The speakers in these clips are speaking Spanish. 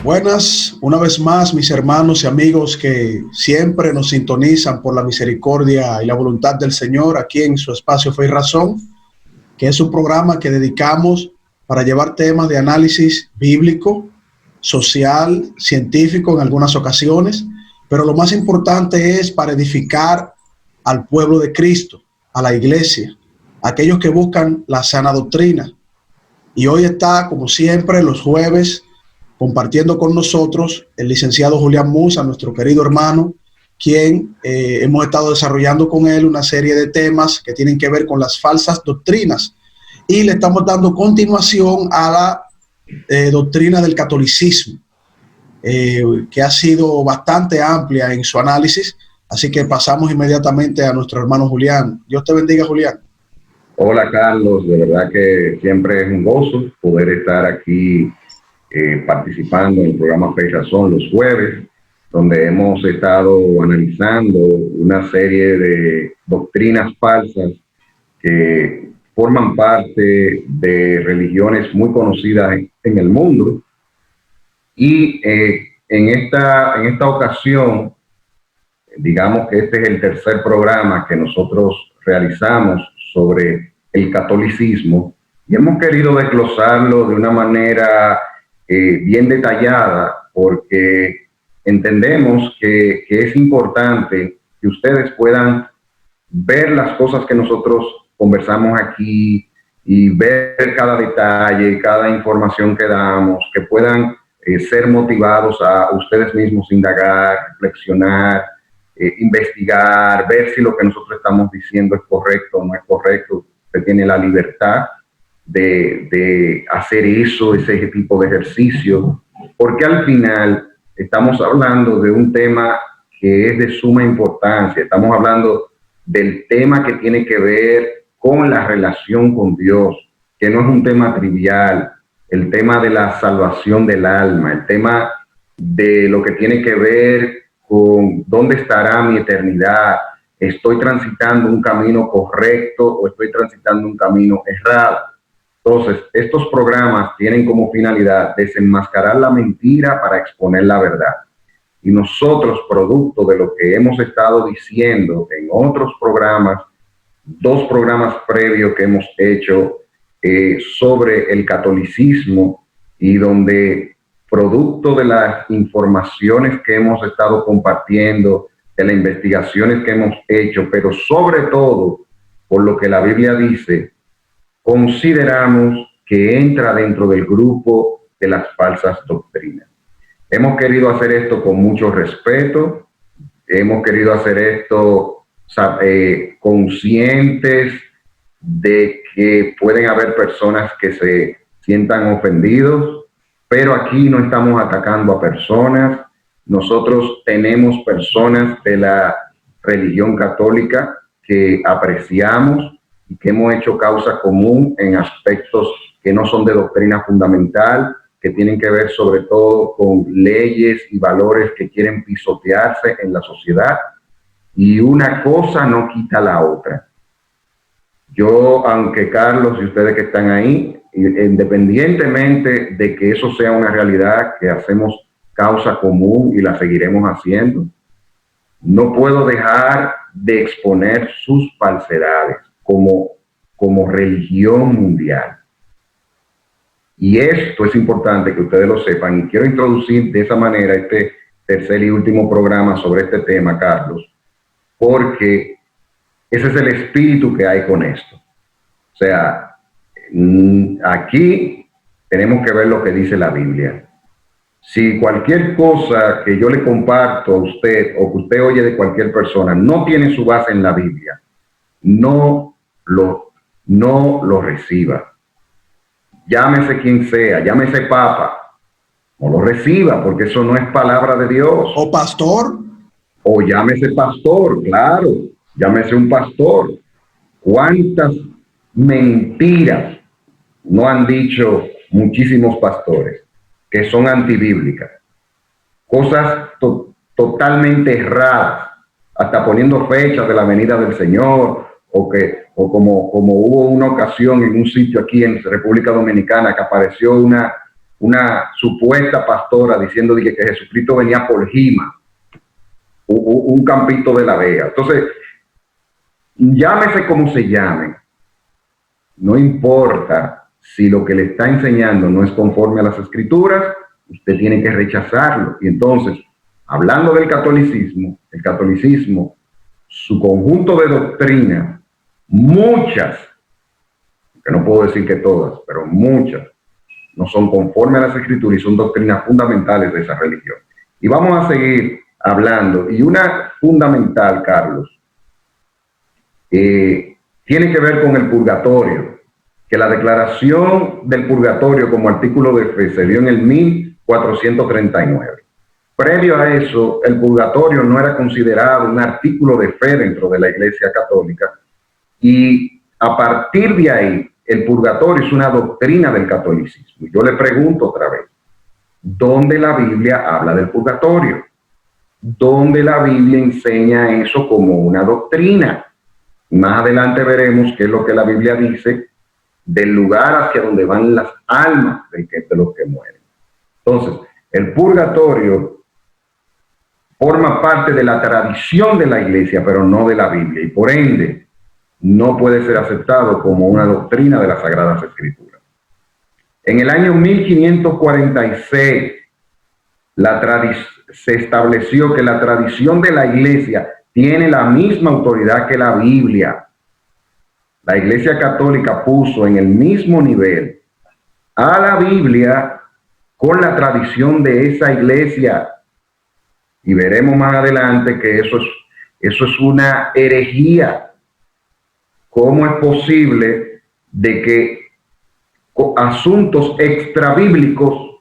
Buenas, una vez más, mis hermanos y amigos que siempre nos sintonizan por la misericordia y la voluntad del Señor aquí en su espacio Fe y Razón, que es un programa que dedicamos para llevar temas de análisis bíblico, social, científico en algunas ocasiones, pero lo más importante es para edificar al pueblo de Cristo, a la iglesia, a aquellos que buscan la sana doctrina. Y hoy está, como siempre, los jueves, compartiendo con nosotros el licenciado Julián Musa, nuestro querido hermano, quien hemos estado desarrollando con él una serie de temas que tienen que ver con las falsas doctrinas. Y le estamos dando continuación a la doctrina del catolicismo, que ha sido bastante amplia en su análisis. Así que pasamos inmediatamente a nuestro hermano Julián. Dios te bendiga, Julián. Hola, Carlos. De verdad que siempre es un gozo poder estar aquí participando en el programa Fe y Razón los jueves, donde hemos estado analizando una serie de doctrinas falsas que forman parte de religiones muy conocidas en el mundo. Y en esta ocasión, digamos que este es el tercer programa que nosotros realizamos sobre el catolicismo y hemos querido desglosarlo de una manera bien detallada, porque entendemos que es importante que ustedes puedan ver las cosas que nosotros conversamos aquí y ver cada detalle, cada información que damos, que puedan ser motivados a ustedes mismos indagar, reflexionar, investigar, ver si lo que nosotros estamos diciendo es correcto o no es correcto. Usted tiene la libertad de hacer ese tipo de ejercicio, porque al final estamos hablando de un tema que es de suma importancia. Estamos hablando del tema que tiene que ver con la relación con Dios, que no es un tema trivial, el tema de la salvación del alma, el tema de lo que tiene que ver con dónde estará mi eternidad. ¿Estoy transitando un camino correcto o estoy transitando un camino errado? Entonces, estos programas tienen como finalidad desenmascarar la mentira para exponer la verdad. Y nosotros, producto de lo que hemos estado diciendo en otros programas, 2 programas previos que hemos hecho sobre el catolicismo, y donde producto de las informaciones que hemos estado compartiendo, de las investigaciones que hemos hecho, pero sobre todo por lo que la Biblia dice, consideramos que entra dentro del grupo de las falsas doctrinas. Hemos querido hacer esto con mucho respeto, hemos querido hacer esto conscientes de que pueden haber personas que se sientan ofendidos, pero aquí no estamos atacando a personas. Nosotros tenemos personas de la religión católica que apreciamos y que hemos hecho causa común en aspectos que no son de doctrina fundamental, que tienen que ver sobre todo con leyes y valores que quieren pisotearse en la sociedad, y una cosa no quita la otra. Yo, aunque Carlos y ustedes que están ahí, independientemente de que eso sea una realidad, que hacemos causa común y la seguiremos haciendo, no puedo dejar de exponer sus falsedades como religión mundial. Y esto es importante que ustedes lo sepan, y quiero introducir de esa manera este tercer y último programa sobre este tema, Carlos, porque ese es el espíritu que hay con esto. O sea, aquí tenemos que ver lo que dice la Biblia. Si cualquier cosa que yo le comparto a usted o que usted oye de cualquier persona no tiene su base en la Biblia, no lo reciba. Llámese quien sea, llámese papa, no lo reciba, porque eso no es palabra de Dios. O pastor. O llámese pastor, claro, llámese un pastor. ¿Cuántas mentiras no han dicho muchísimos pastores que son antibíblicas? Cosas totalmente erradas, hasta poniendo fechas de la venida del Señor, o como hubo una ocasión en un sitio aquí en República Dominicana que apareció una una supuesta pastora diciendo que Jesucristo venía por Jima, un campito de La Vega. Entonces, llámese como se llame, no importa si lo que le está enseñando no es conforme a las Escrituras, usted tiene que rechazarlo. Y entonces, hablando del catolicismo, el catolicismo, su conjunto de doctrinas, muchas, que no puedo decir que todas, pero muchas, no son conformes a las Escrituras y son doctrinas fundamentales de esa religión. Y vamos a seguir hablando. Y una fundamental, Carlos, tiene que ver con el purgatorio, que la declaración del purgatorio como artículo de fe se dio en el 1439. Previo a eso, el purgatorio no era considerado un artículo de fe dentro de la Iglesia Católica, y a partir de ahí, el purgatorio es una doctrina del catolicismo. Yo le pregunto otra vez, ¿dónde la Biblia habla del purgatorio? ¿Dónde la Biblia enseña eso como una doctrina? Más adelante veremos qué es lo que la Biblia dice del lugar hacia donde van las almas de los que mueren. Entonces, el purgatorio forma parte de la tradición de la Iglesia, pero no de la Biblia, y por ende no puede ser aceptado como una doctrina de las Sagradas Escrituras. En el año 1546 se estableció que la tradición de la Iglesia tiene la misma autoridad que la Biblia. La Iglesia Católica puso en el mismo nivel a la Biblia con la tradición de esa Iglesia. Y veremos más adelante que eso es una herejía. ¿Cómo es posible de que asuntos extrabíblicos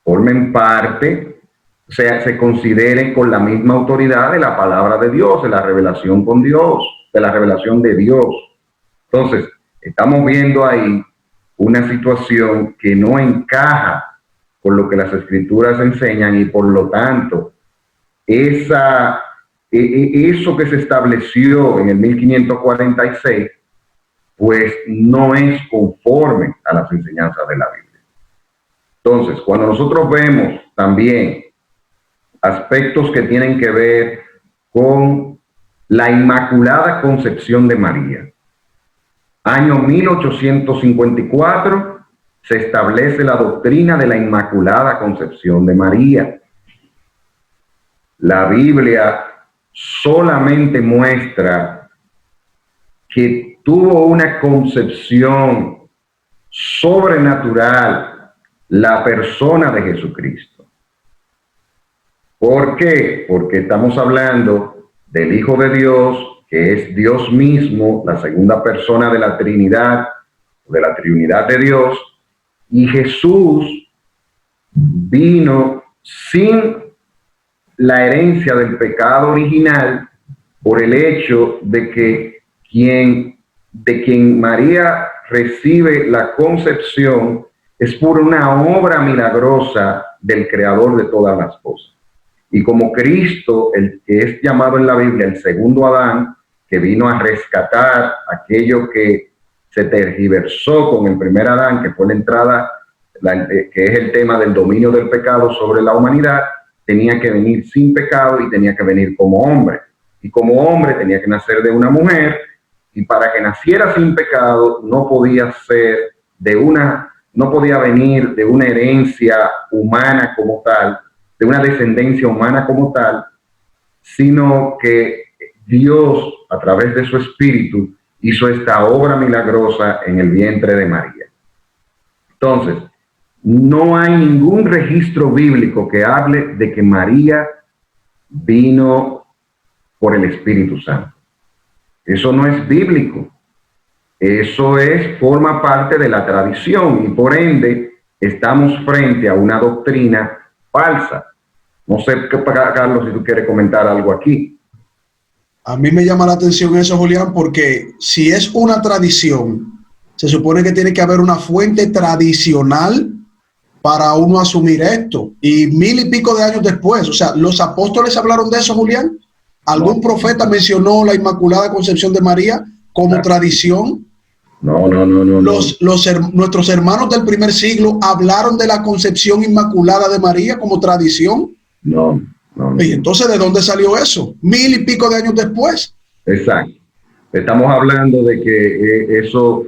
formen parte, o sea, se consideren con la misma autoridad de la palabra de Dios, de la revelación con Dios, de la revelación de Dios? Entonces, estamos viendo ahí una situación que no encaja con lo que las Escrituras enseñan, y por lo tanto, eso que se estableció en el 1546, pues no es conforme a las enseñanzas de la Biblia. Entonces, cuando nosotros vemos también aspectos que tienen que ver con la Inmaculada Concepción de María, año 1854, se establece la doctrina de la Inmaculada Concepción de María. La Biblia solamente muestra que tuvo una concepción sobrenatural la persona de Jesucristo. ¿Por qué? Porque estamos hablando del Hijo de Dios, que es Dios mismo, la segunda persona de la Trinidad, de la Trinidad de Dios, y Jesús vino sin la herencia del pecado original por el hecho de que de quien María recibe la concepción es por una obra milagrosa del Creador de todas las cosas. Y como Cristo, el que es llamado en la Biblia el segundo Adán, que vino a rescatar aquello que se tergiversó con el primer Adán, que fue la entrada, que es el tema del dominio del pecado sobre la humanidad, tenía que venir sin pecado y tenía que venir como hombre. Y como hombre tenía que nacer de una mujer, y para que naciera sin pecado no podía venir de una herencia humana como tal, de una descendencia humana como tal, sino que Dios, a través de su Espíritu, hizo esta obra milagrosa en el vientre de María. Entonces, no hay ningún registro bíblico que hable de que María vino por el Espíritu Santo. Eso no es bíblico. Eso forma parte de la tradición, y por ende estamos frente a una doctrina falsa. No sé, Carlos, si tú quieres comentar algo aquí. A mí me llama la atención eso, Julián, porque si es una tradición, se supone que tiene que haber una fuente tradicional para uno asumir esto. Y 1000 y pico de años después, o sea, ¿los apóstoles hablaron de eso, Julián? ¿Algún profeta mencionó la Inmaculada Concepción de María como tradición? No. Nuestros hermanos del primer siglo hablaron de la concepción inmaculada de María como tradición. No. Y entonces, ¿de dónde salió eso? 1000 y pico de años después. Exacto. Estamos hablando de que eso,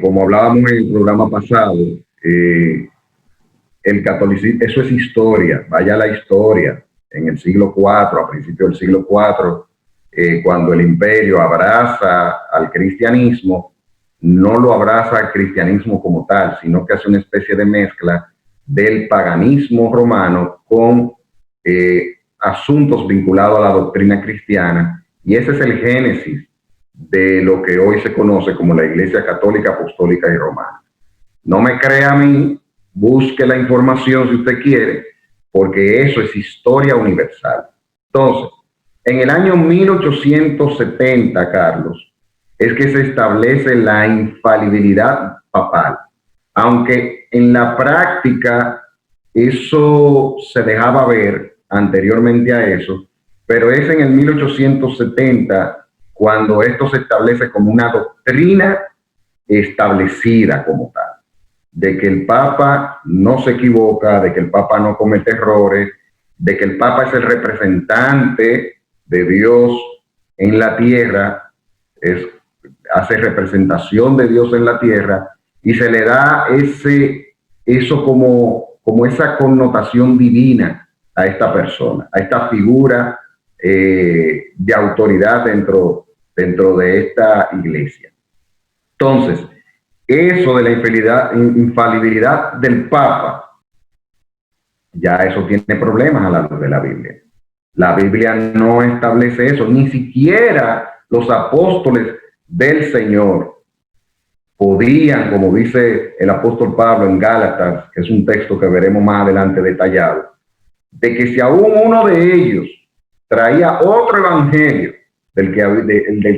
como hablábamos en el programa pasado, el catolicismo, eso es historia, vaya la historia. En el siglo IV, a principios del siglo IV, cuando el imperio abraza al cristianismo, no lo abraza al cristianismo como tal, sino que hace una especie de mezcla del paganismo romano con asuntos vinculados a la doctrina cristiana, y ese es el génesis de lo que hoy se conoce como la Iglesia Católica, Apostólica y Romana. No me crea a mí, busque la información si usted quiere, porque eso es historia universal. Entonces, en el año 1870, Carlos, es que se establece la infalibilidad papal, aunque en la práctica eso se dejaba ver anteriormente a eso, pero es en el 1870 cuando esto se establece como una doctrina establecida como tal, de que el Papa no se equivoca, de que el Papa no comete errores, de que el Papa es el representante de Dios en la tierra, hace representación de Dios en la tierra, y se le da eso como esa connotación divina a esta persona, a esta figura de autoridad dentro de esta iglesia. Entonces, eso de la infalibilidad del Papa, ya eso tiene problemas a la luz de la Biblia. La Biblia no establece eso, ni siquiera los apóstoles del Señor podían, como dice el apóstol Pablo en Gálatas, que es un texto que veremos más adelante detallado, de que si aún uno de ellos traía otro evangelio del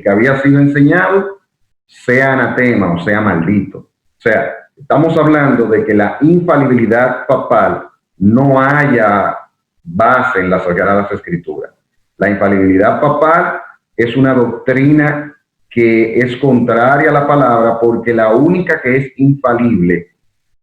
que había sido enseñado, sea anatema o sea maldito. O sea, estamos hablando de que la infalibilidad papal no haya base en las Sagradas Escrituras. La infalibilidad papal es una doctrina que es contraria a la palabra, porque la única que es infalible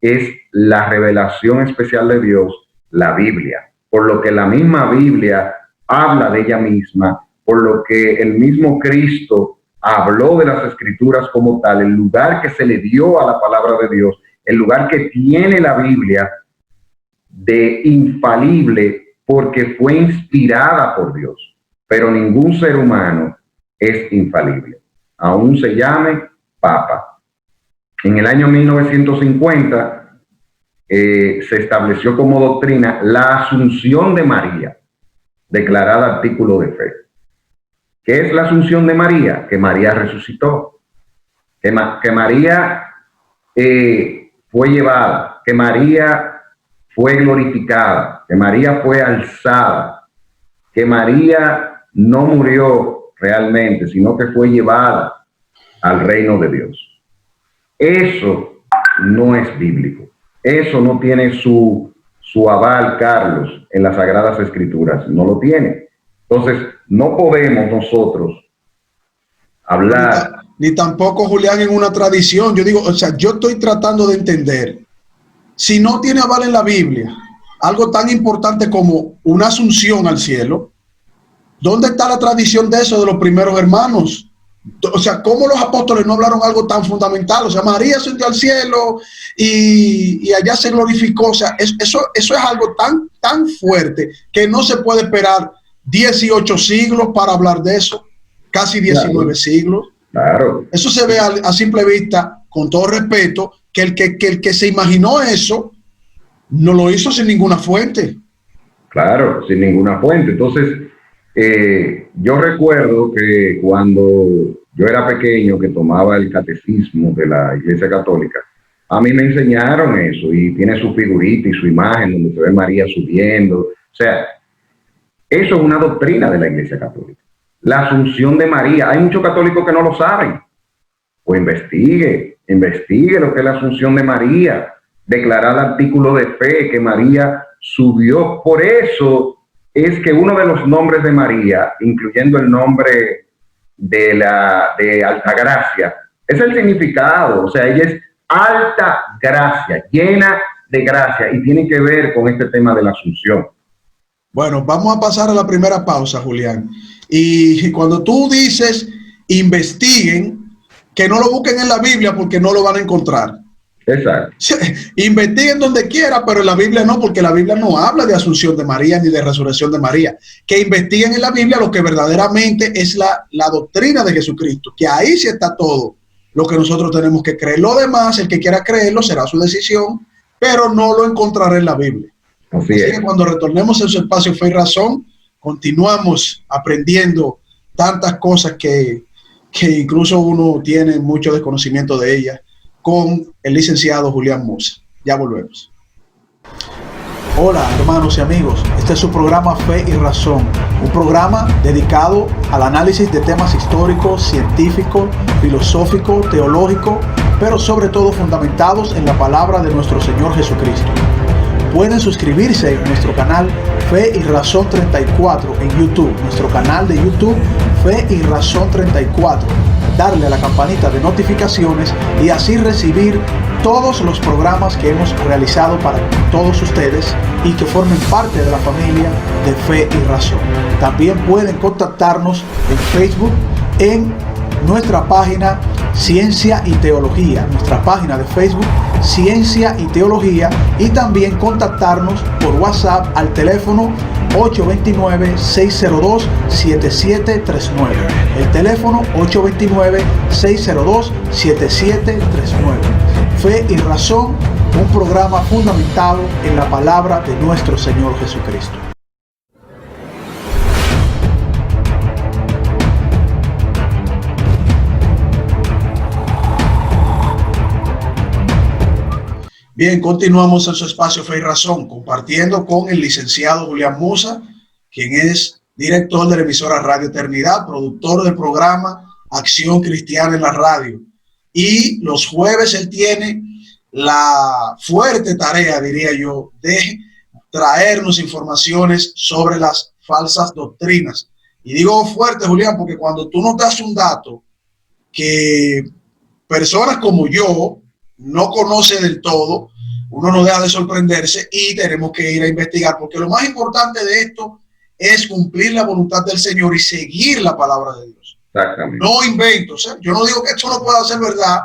es la revelación especial de Dios, la Biblia, por lo que la misma Biblia habla de ella misma, por lo que el mismo Cristo habló de las Escrituras como tal, el lugar que se le dio a la palabra de Dios, el lugar que tiene la Biblia de infalible, porque fue inspirada por Dios, pero ningún ser humano es infalible, aún se llame Papa. En el año 1950 se estableció como doctrina la Asunción de María, declarada artículo de fe. ¿Qué es la Asunción de María? Que María resucitó, que María fue llevada, que María fue glorificada, que María fue alzada, que María no murió realmente, sino que fue llevada al reino de Dios. Eso no es bíblico. Eso no tiene su aval, Carlos, en las Sagradas Escrituras. No lo tiene. Entonces, no podemos nosotros hablar. Ni tampoco, Julián, en una tradición. Yo digo, o sea, yo estoy tratando de entender. Si no tiene aval en la Biblia, algo tan importante como una asunción al cielo, ¿dónde está la tradición de eso de los primeros hermanos? O sea, ¿cómo los apóstoles no hablaron algo tan fundamental? O sea, María subió al cielo y allá se glorificó. O sea, eso es algo tan fuerte que no se puede esperar 18 siglos para hablar de eso, casi 19 siglos. Claro. Eso se ve a simple vista, con todo respeto, que el que se imaginó eso no lo hizo sin ninguna fuente. Claro, sin ninguna fuente. Entonces, yo recuerdo que cuando yo era pequeño, que tomaba el catecismo de la Iglesia Católica, a mí me enseñaron eso, y tiene su figurita y su imagen donde se ve María subiendo. O sea, eso es una doctrina de la Iglesia Católica. La Asunción de María. Hay muchos católicos que no lo saben. Pues investigue lo que es la Asunción de María, declarar el artículo de fe que María subió. Por eso es que uno de los nombres de María, incluyendo el nombre de Altagracia, Es el significado, o sea, ella es alta gracia, llena de gracia, y tiene que ver con este tema de la asunción. Bueno, vamos a pasar a la primera pausa, Julián. Y cuando tú dices investiguen, que no lo busquen en la Biblia porque no lo van a encontrar. Exacto. Investiguen donde quiera, pero en la Biblia no, porque la Biblia no habla de asunción de María ni de resurrección de María. Que investiguen en la Biblia lo que verdaderamente es la doctrina de Jesucristo, que ahí sí está todo lo que nosotros tenemos que creer. Lo demás, el que quiera creerlo será su decisión, pero no lo encontrará en la Biblia. Así que cuando retornemos en su espacio Fe y Razón, continuamos aprendiendo tantas cosas que incluso uno tiene mucho desconocimiento de ellas, con el licenciado Julián Moza. Ya volvemos. Hola, hermanos y amigos. Este es su programa Fe y Razón, un programa dedicado al análisis de temas históricos, científicos, filosóficos, teológicos, pero sobre todo fundamentados en la palabra de nuestro Señor Jesucristo. Pueden suscribirse en nuestro canal Fe y Razón 34 en YouTube, nuestro canal de YouTube Fe y Razón 34. Darle a la campanita de notificaciones y así recibir todos los programas que hemos realizado para todos ustedes y que formen parte de la familia de Fe y Razón. También pueden contactarnos en Facebook en nuestra página Ciencia y Teología, nuestra página de Facebook Ciencia y Teología, y también contactarnos por WhatsApp al teléfono 829-602-7739. El teléfono 829-602-7739. Fe y Razón, un programa fundamentado en la palabra de nuestro Señor Jesucristo. Bien, continuamos en su espacio Fe y Razón, compartiendo con el licenciado Julián Moza, quien es director de la emisora Radio Eternidad, productor del programa Acción Cristiana en la Radio. Y los jueves él tiene la fuerte tarea, diría yo, de traernos informaciones sobre las falsas doctrinas. Y digo fuerte, Julián, porque cuando tú nos das un dato que personas como yo no conocen del todo, uno no deja de sorprenderse y tenemos que ir a investigar, porque lo más importante de esto es cumplir la voluntad del Señor y seguir la palabra de Dios. Exactamente. No inventos, ¿eh? Yo no digo que esto no pueda ser verdad,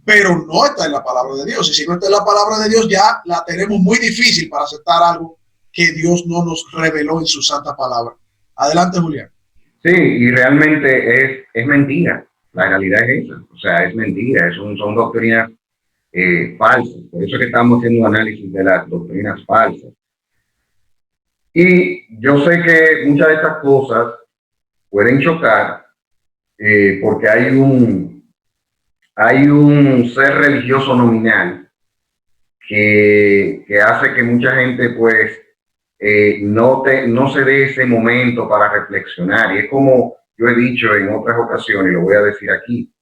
pero no está en la palabra de Dios. Y si no está en la palabra de Dios, ya la tenemos muy difícil para aceptar algo que Dios no nos reveló en su santa palabra. Adelante, Julián. Sí, y realmente es mentira. La realidad es esa. O sea, es mentira. Son doctrinas falsas. Por eso es que estamos haciendo un análisis de las doctrinas falsas. Y yo sé que muchas de estas cosas pueden chocar porque hay un ser religioso nominal que hace que mucha gente pues no se dé ese momento para reflexionar. Y es como yo he dicho en otras ocasiones, y lo voy a decir aquí,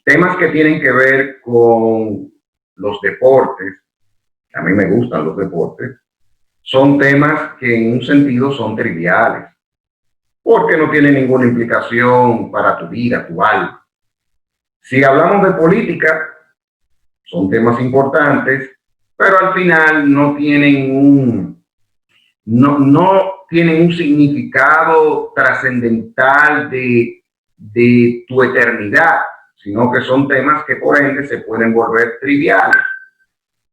temas que tienen que ver con los deportes, a mí me gustan los deportes, son temas que en un sentido son triviales, porque no tienen ninguna implicación para tu vida, tu alma. Si hablamos de política, son temas importantes, pero al final no tienen un significado trascendental de tu eternidad, sino que son temas que por ende se pueden volver triviales.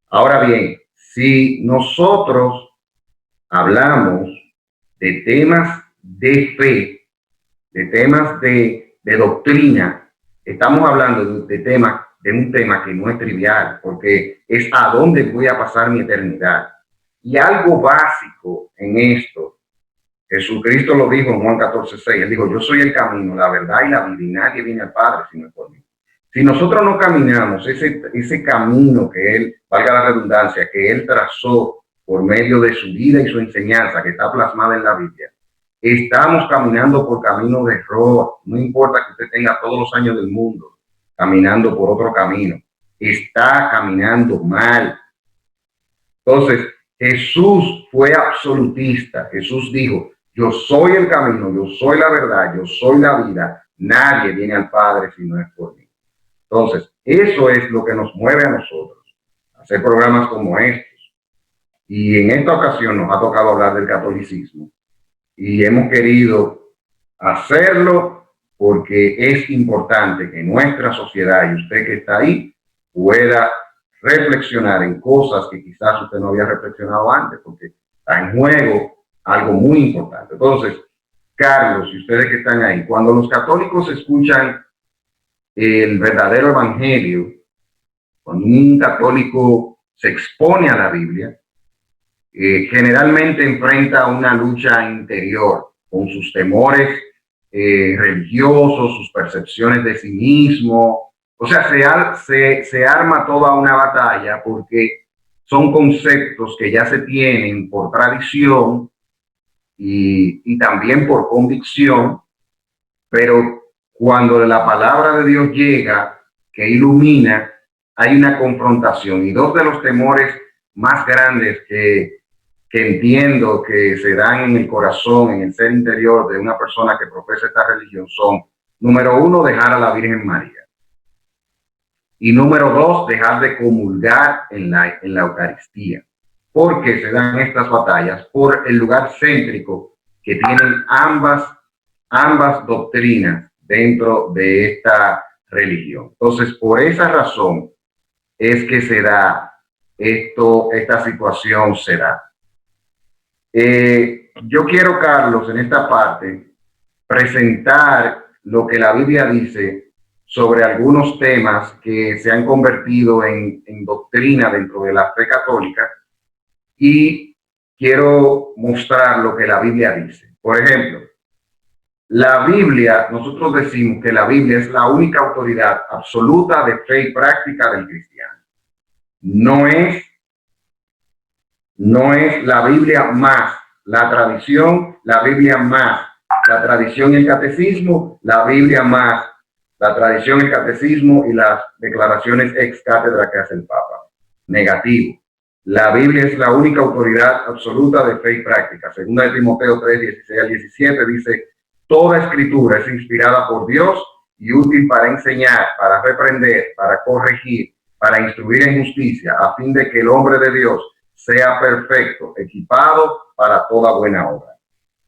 Ahora bien, si nosotros hablamos de temas de fe, de temas de doctrina, estamos hablando de un tema que no es trivial, porque es a dónde voy a pasar mi eternidad. Y algo básico en esto, Jesucristo lo dijo en Juan 14:6, él dijo, yo soy el camino, la verdad y la vida, y nadie viene al Padre sino por mí. Si nosotros no caminamos ese camino que él, valga la redundancia, que él trazó por medio de su vida y su enseñanza, que está plasmada en la Biblia, estamos caminando por camino de error. No importa que usted tenga todos los años del mundo caminando por otro camino, está caminando mal. Entonces, Jesús fue absolutista. Jesús dijo, yo soy el camino, yo soy la verdad, yo soy la vida. Nadie viene al Padre si no es por mí. Entonces, eso es lo que nos mueve a nosotros, hacer programas como estos. Y en esta ocasión nos ha tocado hablar del catolicismo y hemos querido hacerlo porque es importante que nuestra sociedad y usted que está ahí pueda reflexionar en cosas que quizás usted no había reflexionado antes, porque está en juego algo muy importante. Entonces, Carlos y ustedes que están ahí, cuando los católicos escuchan el verdadero evangelio, cuando un católico se expone a la Biblia, generalmente enfrenta una lucha interior con sus temores religiosos, sus percepciones de sí mismo. O sea, se arma toda una batalla porque son conceptos que ya se tienen por tradición y también por convicción, pero cuando la palabra de Dios llega, que ilumina, hay una confrontación. Y dos de los temores más grandes que entiendo que se dan en el corazón, en el ser interior de una persona que profesa esta religión son, número uno, dejar a la Virgen María. Y número dos, dejar de comulgar en la Eucaristía. ¿Por qué se dan estas batallas? Por el lugar céntrico que tienen ambas doctrinas dentro de esta religión. Entonces, por esa razón es que se da esta situación se da. Yo quiero, Carlos, en esta parte, presentar lo que la Biblia dice sobre algunos temas que se han convertido en doctrina dentro de la fe católica y quiero mostrar lo que la Biblia dice. Por ejemplo, la Biblia, nosotros decimos que la Biblia es la única autoridad absoluta de fe y práctica del cristiano. No es la Biblia más la tradición, la Biblia más la tradición y el catecismo, la Biblia más la tradición, el catecismo y las declaraciones ex cátedra que hace el Papa. Negativo. La Biblia es la única autoridad absoluta de fe y práctica. Segunda de Timoteo 3, 16 al 17 dice: toda escritura es inspirada por Dios y útil para enseñar, para reprender, para corregir, para instruir en justicia, a fin de que el hombre de Dios sea perfecto, equipado para toda buena obra.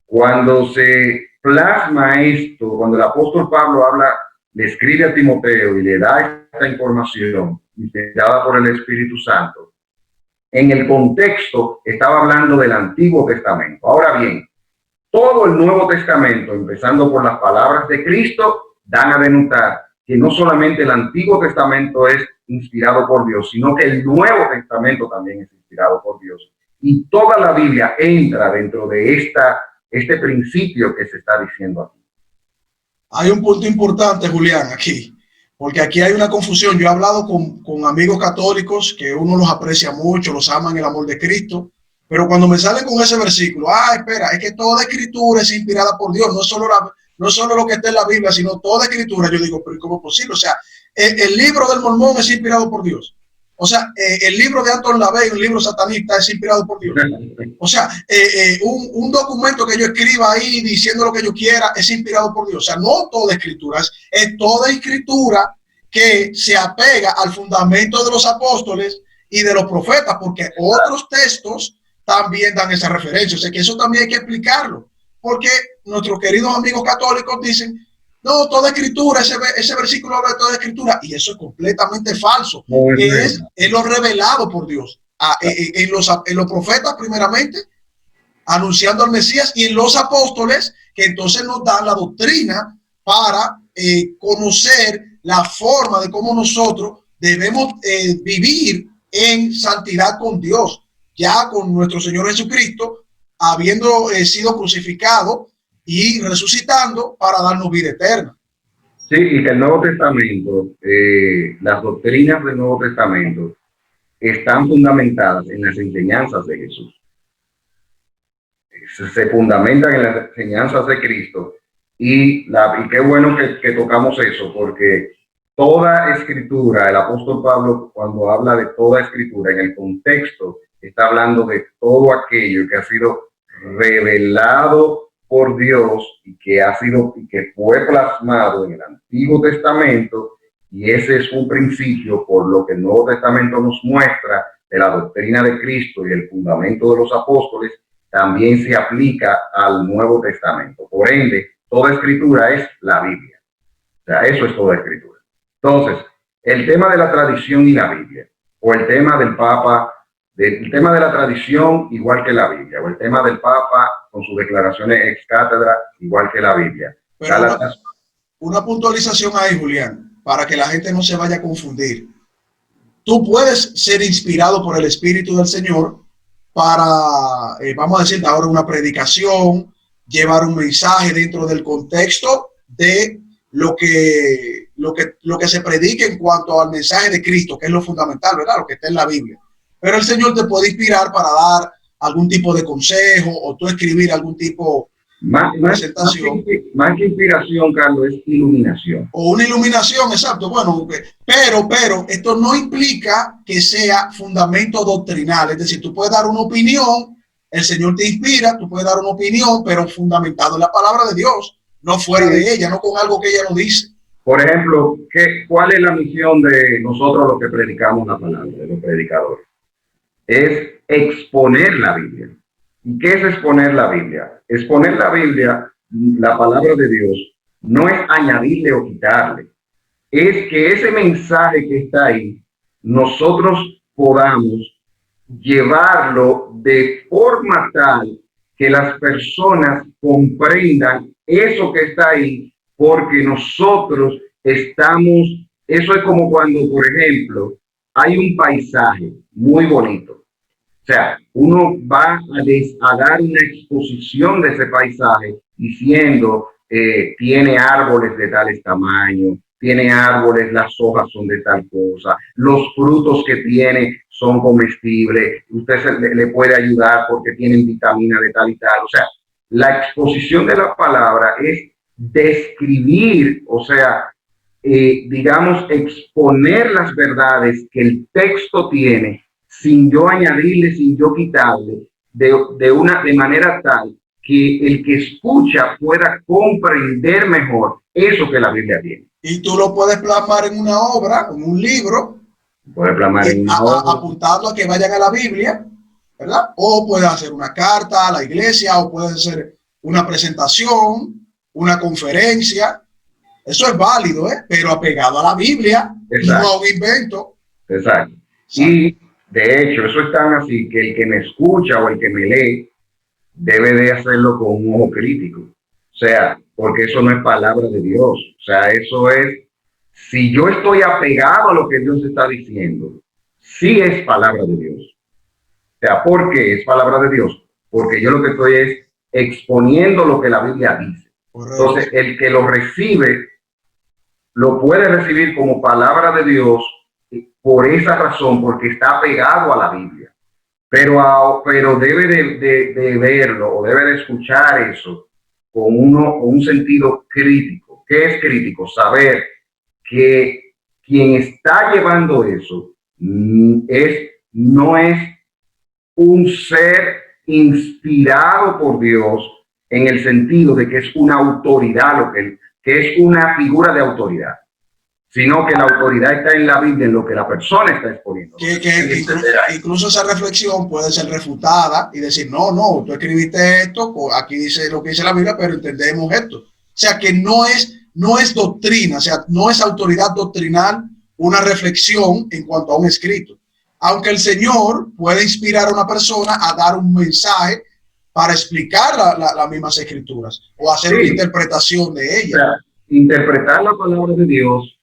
Cuando se plasma esto, cuando el apóstol Pablo le escribe a Timoteo y le da esta información inspirada por el Espíritu Santo, en el contexto estaba hablando del Antiguo Testamento. Ahora bien, todo el Nuevo Testamento, empezando por las palabras de Cristo, dan a denotar que no solamente el Antiguo Testamento es inspirado por Dios, sino que el Nuevo Testamento también es inspirado por Dios. Y toda la Biblia entra dentro de este principio que se está diciendo aquí. Hay un punto importante, Julián, aquí, porque aquí hay una confusión. Yo he hablado con amigos católicos que uno los aprecia mucho, los ama en el amor de Cristo, pero cuando me salen con ese versículo, espera, es que toda escritura es inspirada por Dios, no solo lo que está en la Biblia, sino toda escritura. Yo digo, pero ¿cómo es posible? O sea, el libro del Mormón es inspirado por Dios. O sea, el libro de Anton LaVey, un libro satanista, es inspirado por Dios. O sea, un documento que yo escriba ahí diciendo lo que yo quiera es inspirado por Dios. O sea, no toda escritura, es toda escritura que se apega al fundamento de los apóstoles y de los profetas, porque otros textos también dan esa referencia. O sea, que eso también hay que explicarlo, porque nuestros queridos amigos católicos dicen: no, toda escritura, ese versículo habla de toda escritura, y eso es completamente falso, que es lo revelado por Dios en los profetas primeramente, anunciando al Mesías, y en los apóstoles, que entonces nos dan la doctrina para conocer la forma de cómo nosotros debemos vivir en santidad con Dios, ya con nuestro Señor Jesucristo, habiendo sido crucificado y resucitando para darnos vida eterna. Sí, y que el Nuevo Testamento, las doctrinas del Nuevo Testamento están fundamentadas en las enseñanzas de Jesús. Se fundamentan en las enseñanzas de Cristo y qué bueno que tocamos eso, porque toda escritura, el apóstol Pablo cuando habla de toda escritura en el contexto está hablando de todo aquello que ha sido revelado por Dios y que fue plasmado en el Antiguo Testamento y ese es un principio por lo que el Nuevo Testamento nos muestra de la doctrina de Cristo y el fundamento de los apóstoles, también se aplica al Nuevo Testamento. Por ende, toda escritura es la Biblia. O sea, eso es toda escritura. Entonces, el tema de la tradición y la Biblia, o el tema del Papa, el tema de la tradición igual que la Biblia, o el tema del Papa con sus declaraciones ex cátedra igual que la Biblia. Pero una puntualización ahí, Julián, para que la gente no se vaya a confundir. Tú puedes ser inspirado por el Espíritu del Señor para, vamos a decir, ahora una predicación, llevar un mensaje dentro del contexto de lo que se predica en cuanto al mensaje de Cristo, que es lo fundamental, ¿verdad? Lo que está en la Biblia. Pero el Señor te puede inspirar para dar algún tipo de consejo o tú escribir algún tipo de presentación. Más que inspiración, Carlos, es iluminación. O una iluminación, exacto. Bueno, pero esto no implica que sea fundamento doctrinal. Es decir, tú puedes dar una opinión, el Señor te inspira, tú puedes dar una opinión, pero fundamentado en la palabra de Dios, no fuera de ella, no con algo que ella no dice. Por ejemplo, ¿cuál es la misión de nosotros los que predicamos la palabra, de los predicadores? Es exponer la Biblia. ¿Y qué es exponer la Biblia? Exponer la Biblia, la palabra de Dios, no es añadirle o quitarle. Es que ese mensaje que está ahí, nosotros podamos llevarlo de forma tal que las personas comprendan eso que está ahí, porque nosotros estamos, eso es como cuando, por ejemplo, hay un paisaje muy bonito. O sea, uno va a dar una exposición de ese paisaje diciendo, tiene árboles de tales tamaño, tiene árboles, las hojas son de tal cosa, los frutos que tiene son comestibles, usted le puede ayudar porque tienen vitamina de tal y tal. O sea, la exposición de la palabra es describir, o sea, digamos, exponer las verdades que el texto tiene sin yo añadirle, sin yo quitarle, de manera tal que el que escucha pueda comprender mejor eso que la Biblia tiene. Y tú lo puedes plasmar en una obra, en un libro, puedes plasmar en una obra, apuntando a que vayan a la Biblia, ¿verdad? O puedes hacer una carta a la iglesia, o puedes hacer una presentación, una conferencia. Eso es válido, pero apegado a la Biblia, no a un invento. Exacto. Y de hecho, eso es tan así que el que me escucha o el que me lee debe de hacerlo con un ojo crítico. O sea, porque eso no es palabra de Dios. O sea, eso es, si yo estoy apegado a lo que Dios está diciendo, sí es palabra de Dios. O sea, ¿por qué es palabra de Dios? Porque yo lo que estoy es exponiendo lo que la Biblia dice. Correcto. Entonces, el que lo recibe, lo puede recibir como palabra de Dios por esa razón, porque está apegado a la Biblia. Pero debe de verlo o debe de escuchar eso con un sentido crítico. ¿Qué es crítico? Saber que quien está llevando eso no es un ser inspirado por Dios en el sentido de que es una autoridad, que es una figura de autoridad, sino que la autoridad está en la Biblia, en lo que la persona está exponiendo. Incluso esa reflexión puede ser refutada y decir, no, tú escribiste esto, aquí dice lo que dice la Biblia, pero entendemos esto. O sea, que no es doctrina, o sea, no es autoridad doctrinal una reflexión en cuanto a un escrito. Aunque el Señor puede inspirar a una persona a dar un mensaje para explicar las mismas escrituras o hacer una interpretación de ellas. O sea, interpretar la palabra de Dios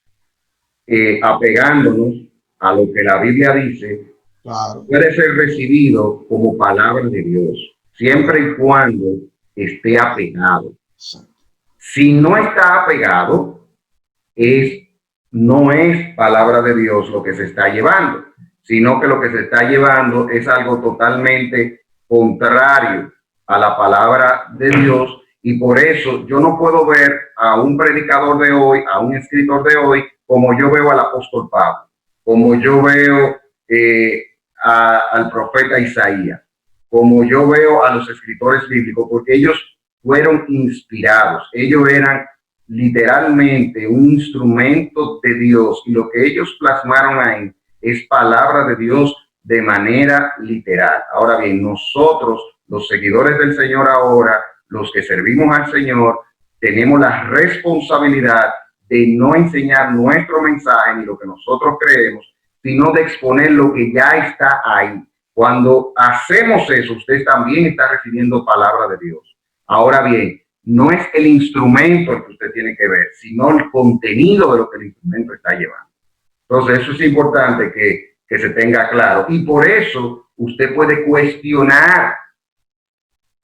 apegándonos a lo que la Biblia dice, claro, puede ser recibido como palabra de Dios, siempre y cuando esté apegado. Si no está apegado, no es palabra de Dios lo que se está llevando, sino que lo que se está llevando es algo totalmente contrario a la palabra de Dios. Y por eso yo no puedo ver a un predicador de hoy, a un escritor de hoy, como yo veo al apóstol Pablo, como yo veo al profeta Isaías, como yo veo a los escritores bíblicos, porque ellos fueron inspirados, ellos eran literalmente un instrumento de Dios, y lo que ellos plasmaron ahí es palabra de Dios de manera literal. Ahora bien, nosotros, los seguidores del Señor ahora, los que servimos al Señor, tenemos la responsabilidad de no enseñar nuestro mensaje ni lo que nosotros creemos, sino de exponer lo que ya está ahí. Cuando hacemos eso, usted también está recibiendo palabra de Dios. Ahora bien, no es el instrumento el que usted tiene que ver, sino el contenido de lo que el instrumento está llevando. Entonces, eso es importante que se tenga claro. Y por eso usted puede cuestionar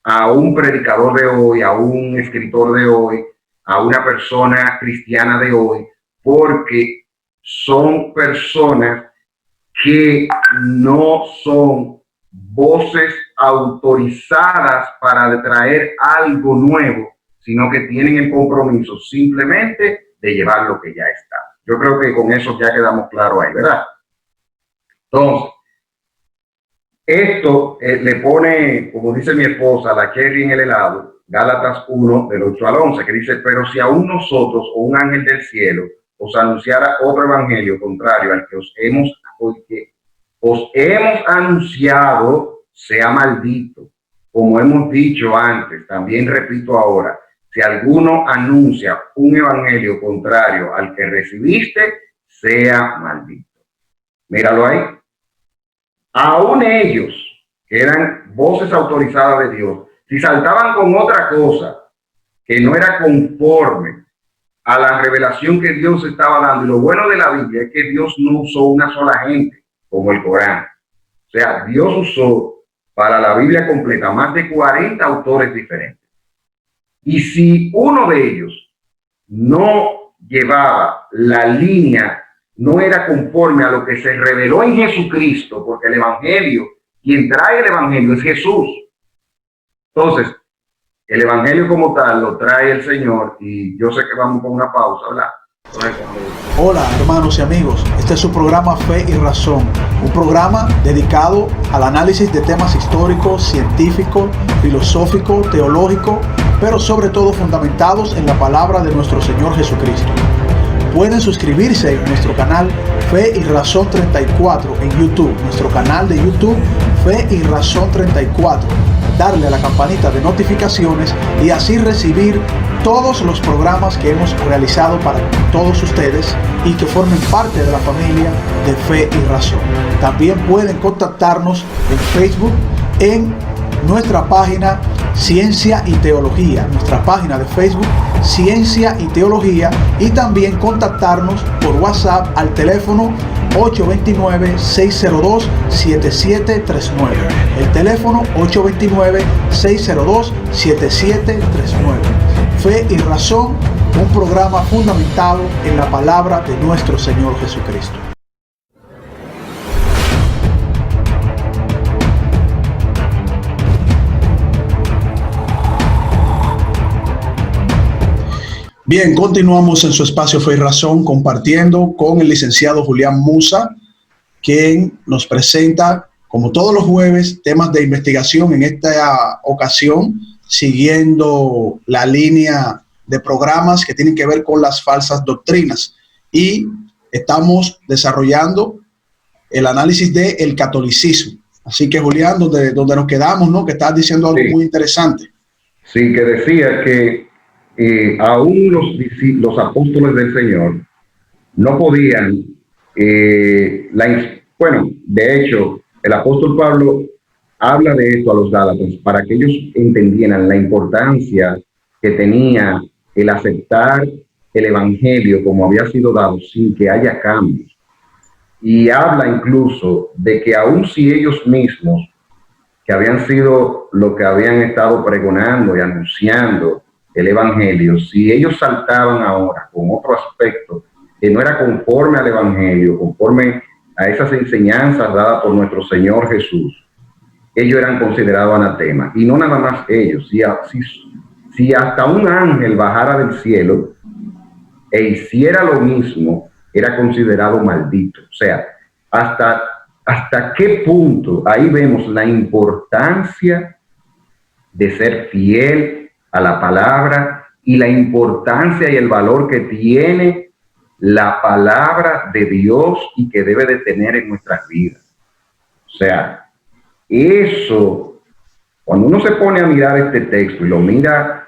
a un predicador de hoy, a un escritor de hoy, a una persona cristiana de hoy, porque son personas que no son voces autorizadas para traer algo nuevo, sino que tienen el compromiso simplemente de llevar lo que ya está. Yo creo que con eso ya quedamos claros ahí, ¿verdad? Entonces, esto le pone, como dice mi esposa, la cherry en el helado, Gálatas 1, del 8 al 11, que dice: pero si aún nosotros o un ángel del cielo os anunciara otro evangelio contrario al que os hemos anunciado, sea maldito. Como hemos dicho antes, también repito ahora, si alguno anuncia un evangelio contrario al que recibiste, sea maldito. Míralo ahí. Aún ellos, que eran voces autorizadas de Dios, si saltaban con otra cosa que no era conforme a la revelación que Dios estaba dando, y lo bueno de la Biblia es que Dios no usó una sola gente como el Corán. O sea, Dios usó para la Biblia completa más de 40 autores diferentes. Y si uno de ellos no llevaba la línea, no era conforme a lo que se reveló en Jesucristo, porque el Evangelio, quien trae el Evangelio es Jesús. Entonces, el Evangelio como tal lo trae el Señor, y yo sé que vamos con una pausa, ¿verdad? Hola hermanos y amigos, este es su programa Fe y Razón, un programa dedicado al análisis de temas históricos, científicos, filosóficos, teológicos, pero sobre todo fundamentados en la palabra de nuestro Señor Jesucristo. Pueden suscribirse en nuestro canal Fe y Razón 34 en YouTube, nuestro canal de YouTube Fe y Razón 34, darle a la campanita de notificaciones y así recibir todos los programas que hemos realizado para todos ustedes y que formen parte de la familia de Fe y Razón. También pueden contactarnos en Facebook en nuestra página Ciencia y Teología, nuestra página de Facebook Ciencia y Teología, y también contactarnos por WhatsApp al teléfono 829-602-7739. El teléfono 829-602-7739. Fe y Razón, un programa fundamentado en la palabra de nuestro Señor Jesucristo. Bien, continuamos en su espacio Fe y Razón compartiendo con el licenciado Julián Musa, quien nos presenta, como todos los jueves, temas de investigación, en esta ocasión siguiendo la línea de programas que tienen que ver con las falsas doctrinas, y estamos desarrollando el análisis del catolicismo. Así que Julián, donde nos quedamos, ¿no? Que estás diciendo algo muy interesante. Sí, que decía que aún los apóstoles del Señor no podían, bueno, de hecho, el apóstol Pablo habla de esto a los Gálatas para que ellos entendieran la importancia que tenía el aceptar el Evangelio como había sido dado sin que haya cambios. Y habla incluso de que aun si ellos mismos, que habían sido lo que habían estado pregonando y anunciando el Evangelio, si ellos saltaban ahora con otro aspecto que no era conforme al Evangelio, conforme a esas enseñanzas dadas por nuestro Señor Jesús, ellos eran considerados anatemas. Y no nada más ellos, si hasta un ángel bajara del cielo e hiciera lo mismo, era considerado maldito. O sea, hasta qué punto ahí vemos la importancia de ser fiel a la palabra y la importancia y el valor que tiene la palabra de Dios y que debe de tener en nuestras vidas. O sea, eso, cuando uno se pone a mirar este texto y lo mira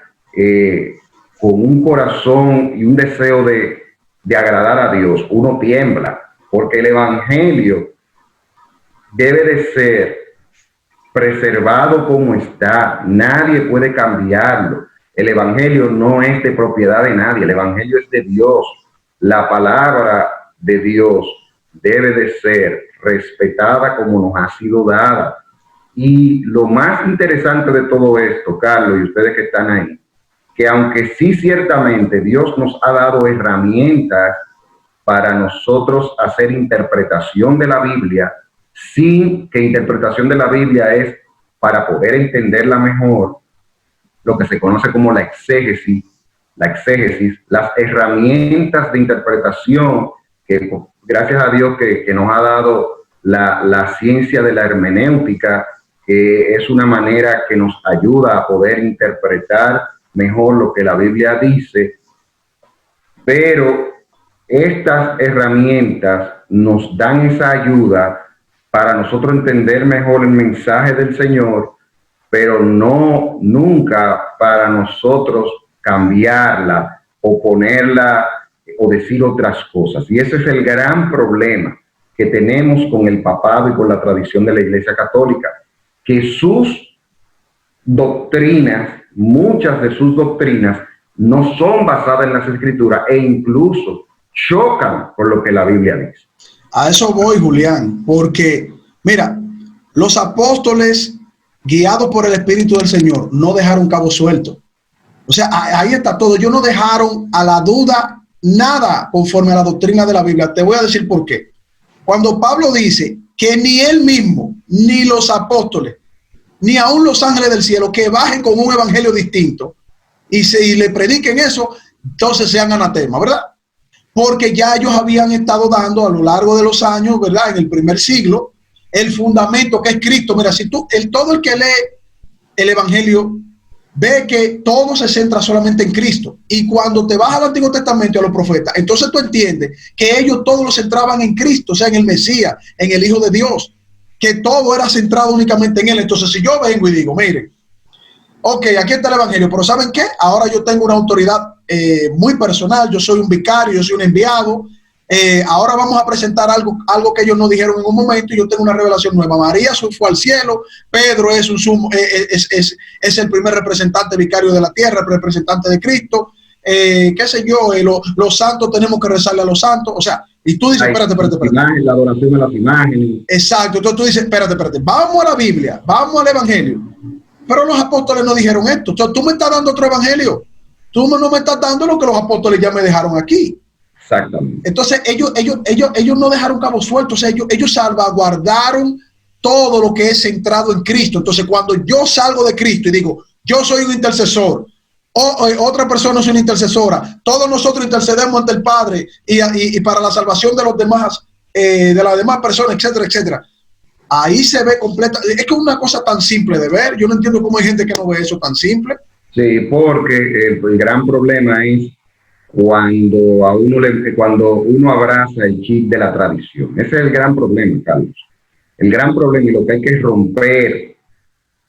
con un corazón y un deseo de agradar a Dios, uno tiembla, porque el evangelio debe de ser preservado como está. Nadie puede cambiarlo. El evangelio no es de propiedad de nadie, el evangelio es de Dios. La palabra de Dios debe de ser respetada como nos ha sido dada. Y lo más interesante de todo esto, Carlos, y ustedes que están ahí, que aunque sí ciertamente Dios nos ha dado herramientas para nosotros hacer interpretación de la Biblia, sin que interpretación de la Biblia es para poder entenderla mejor, lo que se conoce como la exégesis, las herramientas de interpretación que gracias a Dios que nos ha dado la ciencia de la hermenéutica, que es una manera que nos ayuda a poder interpretar mejor lo que la Biblia dice, pero estas herramientas nos dan esa ayuda para nosotros entender mejor el mensaje del Señor, pero no nunca para nosotros cambiarla o ponerla o decir otras cosas. Y ese es el gran problema que tenemos con el papado y con la tradición de la Iglesia Católica, que sus doctrinas, muchas de sus doctrinas, no son basadas en las Escrituras e incluso chocan con lo que la Biblia dice. A eso voy, Julián, porque, mira, los apóstoles, guiados por el Espíritu del Señor, no dejaron cabo suelto. O sea, ahí está todo. Ellos no dejaron a la duda nada conforme a la doctrina de la Biblia. Te voy a decir por qué. Cuando Pablo dice que ni él mismo, ni los apóstoles, ni aún los ángeles del cielo, que bajen con un evangelio distinto y le prediquen eso, entonces sean anatema, ¿verdad? Porque ya ellos habían estado dando a lo largo de los años, ¿verdad? En el primer siglo, el fundamento que es Cristo. Mira, si todo el que lee el evangelio ve que todo se centra solamente en Cristo. Y cuando te vas al Antiguo Testamento y a los profetas, entonces tú entiendes que ellos todos lo centraban en Cristo, o sea, en el Mesías, en el Hijo de Dios, que todo era centrado únicamente en Él. Entonces, si yo vengo y digo, mire, ok, aquí está el evangelio, pero ¿saben qué? Ahora yo tengo una autoridad muy personal, yo soy un vicario, yo soy un enviado, ahora vamos a presentar algo que ellos no dijeron en un momento y yo tengo una revelación nueva. María fue al cielo, Pedro es el primer representante vicario de la tierra, el representante de Cristo, qué sé yo, los santos tenemos que rezarle a los santos, o sea, y tú dices, espérate. La adoración a las imágenes. Exacto, entonces tú dices, espérate, vamos a la Biblia, vamos al evangelio. Pero los apóstoles no dijeron esto. Entonces, tú me estás dando otro evangelio. Tú no me estás dando lo que los apóstoles ya me dejaron aquí. Exactamente. Entonces, ellos no dejaron cabo suelto. O sea, ellos salvaguardaron todo lo que es centrado en Cristo. Entonces, cuando yo salgo de Cristo y digo, yo soy un intercesor, otra persona es una intercesora, todos nosotros intercedemos ante el Padre y para la salvación de los demás, de las demás personas, etcétera, etcétera. Ahí se ve completa. Es que es una cosa tan simple de ver. Yo no entiendo cómo hay gente que no ve eso tan simple. Sí, porque el gran problema es cuando uno abraza el chip de la tradición. Ese es el gran problema, Carlos. El gran problema y lo que hay que romper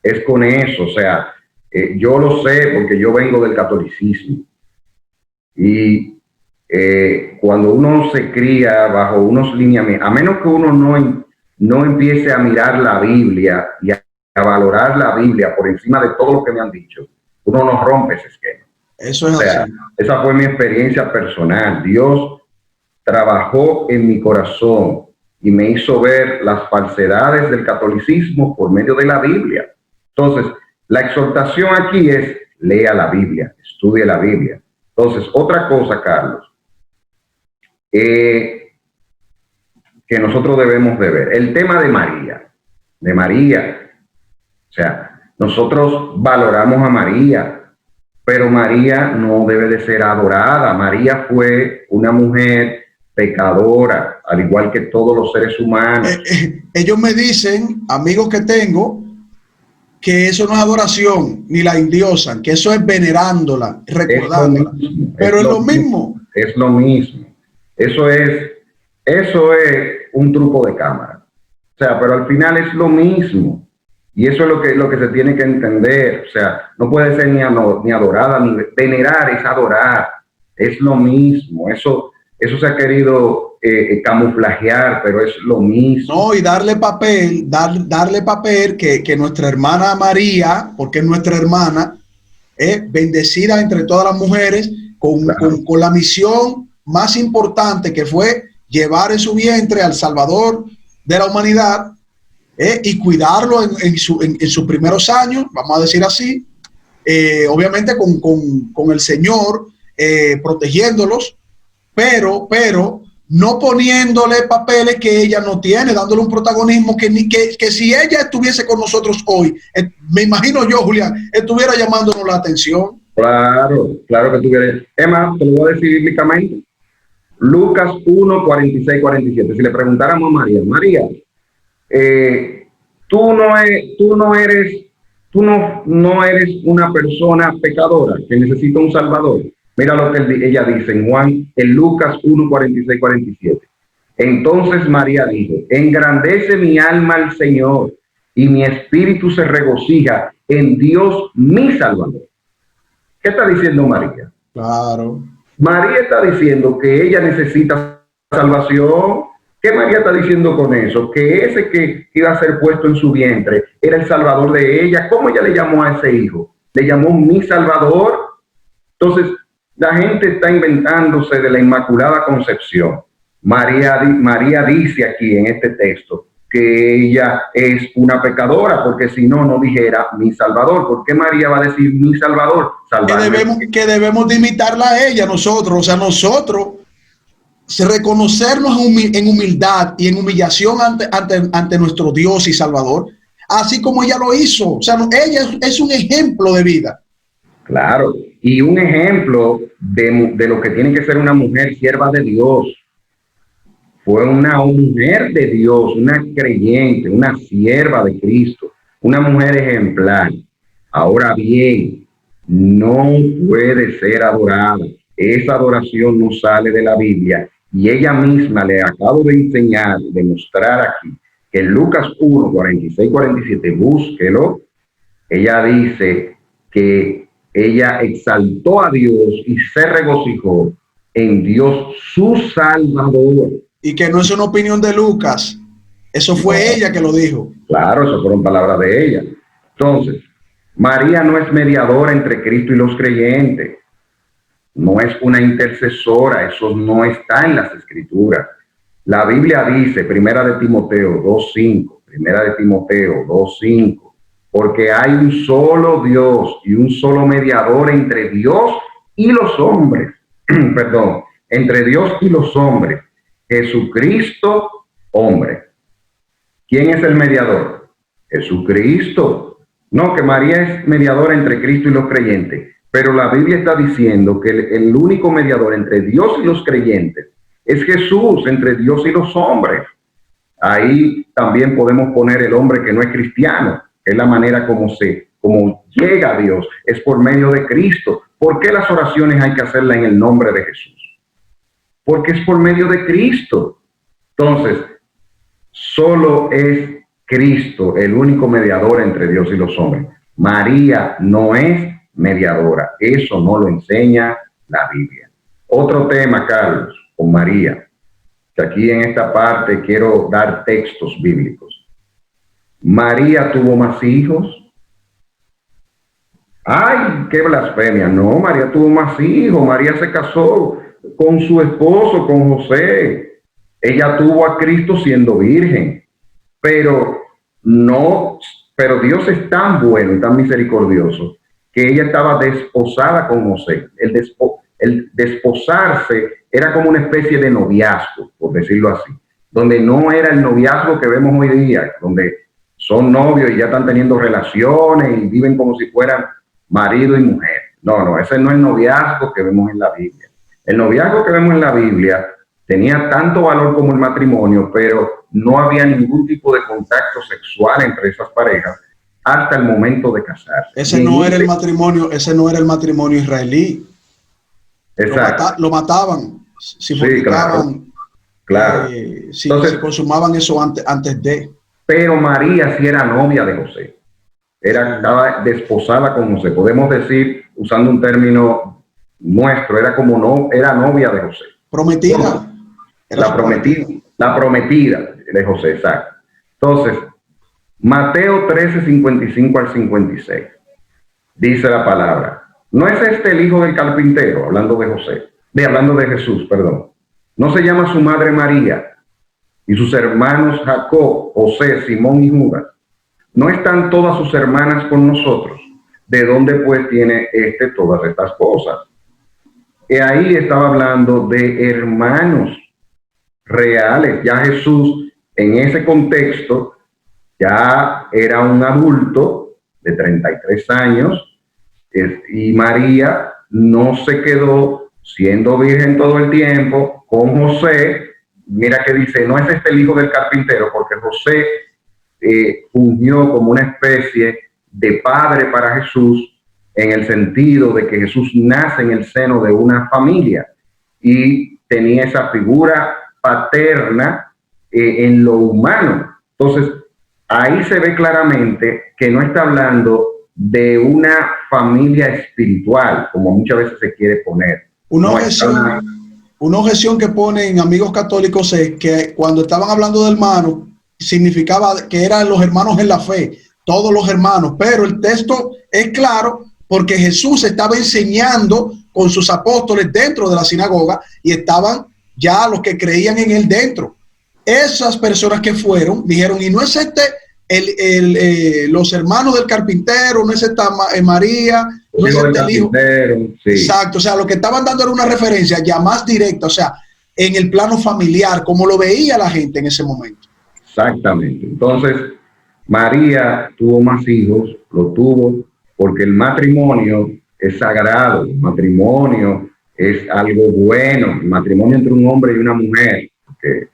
es con eso. O sea, yo lo sé porque yo vengo del catolicismo. Y cuando uno se cría bajo unos lineamientos, a menos que uno no empiece a mirar la Biblia y a valorar la Biblia por encima de todo lo que me han dicho, uno no rompe ese esquema. Eso es así. Esa fue mi experiencia personal. Dios trabajó en mi corazón y me hizo ver las falsedades del catolicismo por medio de la Biblia. Entonces, la exhortación aquí es, lea la Biblia, estudie la Biblia. Entonces, otra cosa, Carlos, que nosotros debemos de ver. El tema de María. O sea, nosotros valoramos a María, pero María no debe de ser adorada. María fue una mujer pecadora, al igual que todos los seres humanos. Ellos me dicen, amigos que tengo, que eso no es adoración, ni la endiosan, que eso es venerándola, recordándola. Pero es lo mismo. Es lo mismo. Eso es un truco de cámara. O sea, pero al final es lo mismo. Y eso es lo que se tiene que entender. O sea, no puede ser ni adorada, ni venerar es adorar. Es lo mismo. Eso se ha querido camuflajear, pero es lo mismo. No, y darle papel que nuestra hermana María, porque es nuestra hermana, bendecida entre todas las mujeres, con la misión más importante, que fue llevar en su vientre al Salvador de la humanidad, y cuidarlo en sus primeros años, vamos a decir así, obviamente con el Señor protegiéndolos, pero no poniéndole papeles que ella no tiene, dándole un protagonismo que si ella estuviese con nosotros hoy, me imagino yo, Julián, estuviera llamándonos la atención. Claro que tuviera. Emma, te lo voy a decir bíblicamente. Lucas 1, 46, 47. Si le preguntáramos a María, tú no eres una persona pecadora que necesita un salvador. Mira lo que ella dice en Lucas 1, 46, 47. Entonces María dijo: engrandece mi alma al Señor, y mi espíritu se regocija en Dios mi Salvador. ¿Qué está diciendo María? Claro. María está diciendo que ella necesita salvación. ¿Qué María está diciendo con eso? Que ese que iba a ser puesto en su vientre era el Salvador de ella. ¿Cómo ella le llamó a ese hijo? Le llamó mi Salvador. Entonces, la gente está inventándose de la Inmaculada Concepción. María dice aquí en este texto que ella es una pecadora, porque si no, no dijera mi Salvador. ¿Por qué María va a decir mi Salvador? Que debemos de imitarla a ella, nosotros. O sea, nosotros reconocernos en humildad y en humillación ante nuestro Dios y Salvador, así como ella lo hizo. O sea, ella es un ejemplo de vida. Claro, y un ejemplo de lo que tiene que ser una mujer sierva de Dios. Fue una mujer de Dios, una creyente, una sierva de Cristo, una mujer ejemplar. Ahora bien, no puede ser adorada. Esa adoración no sale de la Biblia. Y ella misma le acabo de enseñar, de mostrar aquí, que en Lucas 1, 46, 47, búsquelo. Ella dice que ella exaltó a Dios y se regocijó en Dios su Salvador. Y que no es una opinión de Lucas. Eso fue ella que lo dijo. Claro, eso fueron palabras de ella. Entonces, María no es mediadora entre Cristo y los creyentes. No es una intercesora. Eso no está en las Escrituras. La Biblia dice, Primera de Timoteo 2:5, Primera de Timoteo 2:5, porque hay un solo Dios y un solo mediador entre Dios y los hombres. Perdón, entre Dios y los hombres. Jesucristo, hombre. ¿Quién es el mediador? Jesucristo. No, que María es mediadora entre Cristo y los creyentes, pero la Biblia está diciendo que el único mediador entre Dios y los creyentes es Jesús, entre Dios y los hombres. Ahí también podemos poner el hombre que no es cristiano, que es la manera como llega a Dios, es por medio de Cristo. ¿Por qué las oraciones hay que hacerlas en el nombre de Jesús? Porque es por medio de Cristo. Entonces, solo es Cristo el único mediador entre Dios y los hombres. María no es mediadora. Eso no lo enseña la Biblia. Otro tema, Carlos, con María, que aquí en esta parte quiero dar textos bíblicos. María tuvo más hijos. ¡Ay, qué blasfemia! No, María tuvo más hijos. María se casó con su esposo, con José. Ella tuvo a Cristo siendo virgen, pero Dios es tan bueno y tan misericordioso que ella estaba desposada con José. El desposarse era como una especie de noviazgo, por decirlo así, donde no era el noviazgo que vemos hoy día, donde son novios y ya están teniendo relaciones y viven como si fueran marido y mujer. No, ese no es el noviazgo que vemos en la Biblia. El noviazgo que vemos en la Biblia tenía tanto valor como el matrimonio, pero no había ningún tipo de contacto sexual entre esas parejas, hasta el momento de casarse. Ese no era el matrimonio israelí. Exacto. Lo mataban si fornicaban, claro. Si consumaban eso antes de. Pero María sí era novia de José. Estaba desposada con José. Podemos decir, usando un término nuestro, era novia de José. Prometida. La prometida de José, exacto. Entonces, Mateo 13, 55 al 56, dice la palabra: ¿no es este el hijo del carpintero? Hablando de Jesús, perdón. ¿No se llama su madre María y sus hermanos Jacob, José, Simón y Judas? ¿No están todas sus hermanas con nosotros? ¿De dónde pues tiene todas estas cosas? Y ahí estaba hablando de hermanos reales. Ya Jesús, en ese contexto, ya era un adulto de 33 años, y María no se quedó siendo virgen todo el tiempo con José. Mira que dice, no es este el hijo del carpintero, porque José fungió como una especie de padre para Jesús, en el sentido de que Jesús nace en el seno de una familia y tenía esa figura paterna en lo humano. Entonces, ahí se ve claramente que no está hablando de una familia espiritual, como muchas veces se quiere poner. Una objeción que ponen amigos católicos es que cuando estaban hablando de hermanos, significaba que eran los hermanos en la fe, todos los hermanos, pero el texto es claro porque Jesús estaba enseñando con sus apóstoles dentro de la sinagoga y estaban ya los que creían en él dentro. Esas personas que fueron dijeron, y no es los hermanos del carpintero, no es esta María, no es el hijo. Sí. Exacto, o sea, lo que estaban dando era una referencia ya más directa, o sea, en el plano familiar, como lo veía la gente en ese momento. Exactamente. Entonces, María tuvo más hijos, lo tuvo porque el matrimonio es sagrado, el matrimonio es algo bueno, el matrimonio entre un hombre y una mujer, que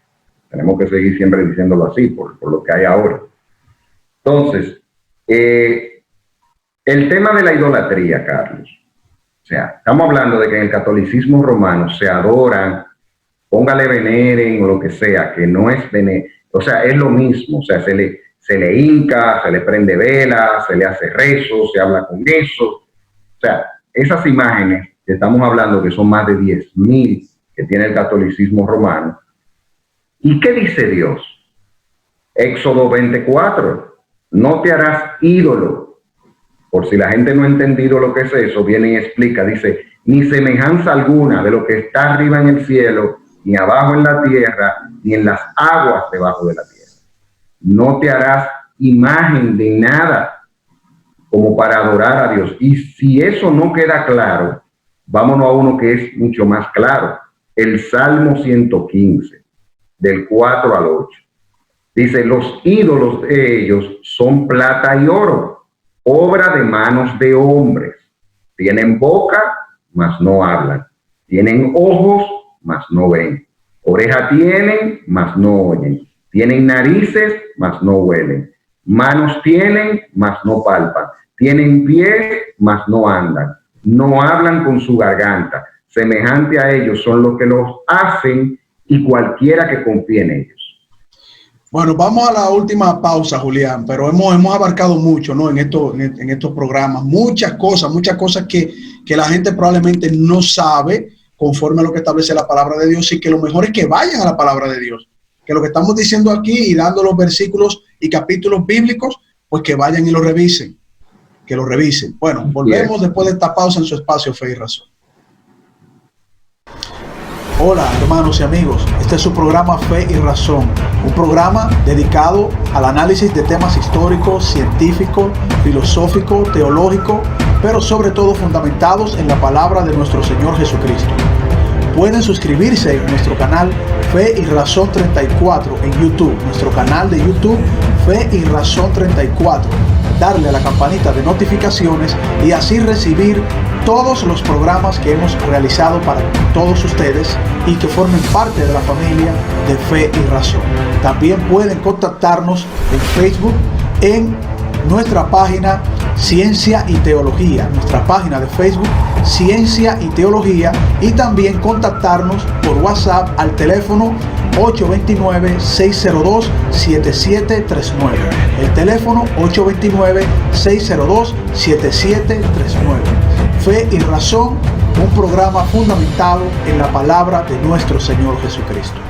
tenemos que seguir siempre diciéndolo así, por lo que hay ahora. Entonces, el tema de la idolatría, Carlos, o sea, estamos hablando de que en el catolicismo romano se adoran, póngale veneren o lo que sea, que no es veneren, o sea, es lo mismo, o sea, se le hinca, se le prende vela, se le hace rezo, se habla con eso. O sea, esas imágenes que estamos hablando, que son más de 10,000 que tiene el catolicismo romano. ¿Y qué dice Dios? Éxodo 24, no te harás ídolo. Por si la gente no ha entendido lo que es eso, viene y explica, dice, ni semejanza alguna de lo que está arriba en el cielo, ni abajo en la tierra, ni en las aguas debajo de la tierra. No te harás imagen de nada como para adorar a Dios. Y si eso no queda claro, vámonos a uno que es mucho más claro. El Salmo 115, del 4 al 8. Dice, los ídolos de ellos son plata y oro, obra de manos de hombres. Tienen boca, mas no hablan. Tienen ojos, mas no ven. Oreja tienen, mas no oyen. Tienen narices, mas no huelen. Manos tienen, mas no palpan. Tienen pies, mas no andan. No hablan con su garganta. Semejante a ellos son los que los hacen y cualquiera que confíe en ellos. Bueno, vamos a la última pausa, Julián, pero hemos abarcado mucho, ¿no? En estos programas, muchas cosas que la gente probablemente no sabe conforme a lo que establece la palabra de Dios, y que lo mejor es que vayan a la palabra de Dios, que lo que estamos diciendo aquí y dando los versículos y capítulos bíblicos, pues que vayan y lo revisen, Bueno, volvemos después de esta pausa en su espacio Fe y Razón. Hola hermanos y amigos, este es su programa Fe y Razón, un programa dedicado al análisis de temas históricos, científicos, filosóficos, teológicos, pero sobre todo fundamentados en la palabra de nuestro Señor Jesucristo. Pueden suscribirse en nuestro canal Fe y Razón 34 en YouTube, nuestro canal de YouTube Fe y Razón 34, darle a la campanita de notificaciones y así recibir todos los programas que hemos realizado para todos ustedes y que formen parte de la familia de Fe y Razón. También pueden contactarnos en Facebook en nuestra página Ciencia y Teología, nuestra página de Facebook Ciencia y Teología, y también contactarnos por WhatsApp al teléfono 829-602-7739. El teléfono 829-602-7739. Fe y Razón, un programa fundamentado en la palabra de nuestro Señor Jesucristo.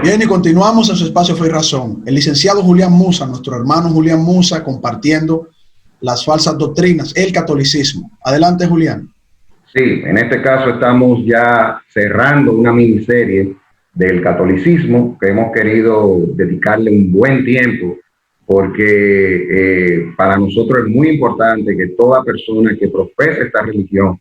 Bien, y continuamos en su espacio Fe y Razón. El licenciado Julián Musa, nuestro hermano Julián Musa, compartiendo las falsas doctrinas, el catolicismo. Adelante, Julián. Sí, en este caso estamos ya cerrando una miniserie del catolicismo que hemos querido dedicarle un buen tiempo, porque para nosotros es muy importante que toda persona que profese esta religión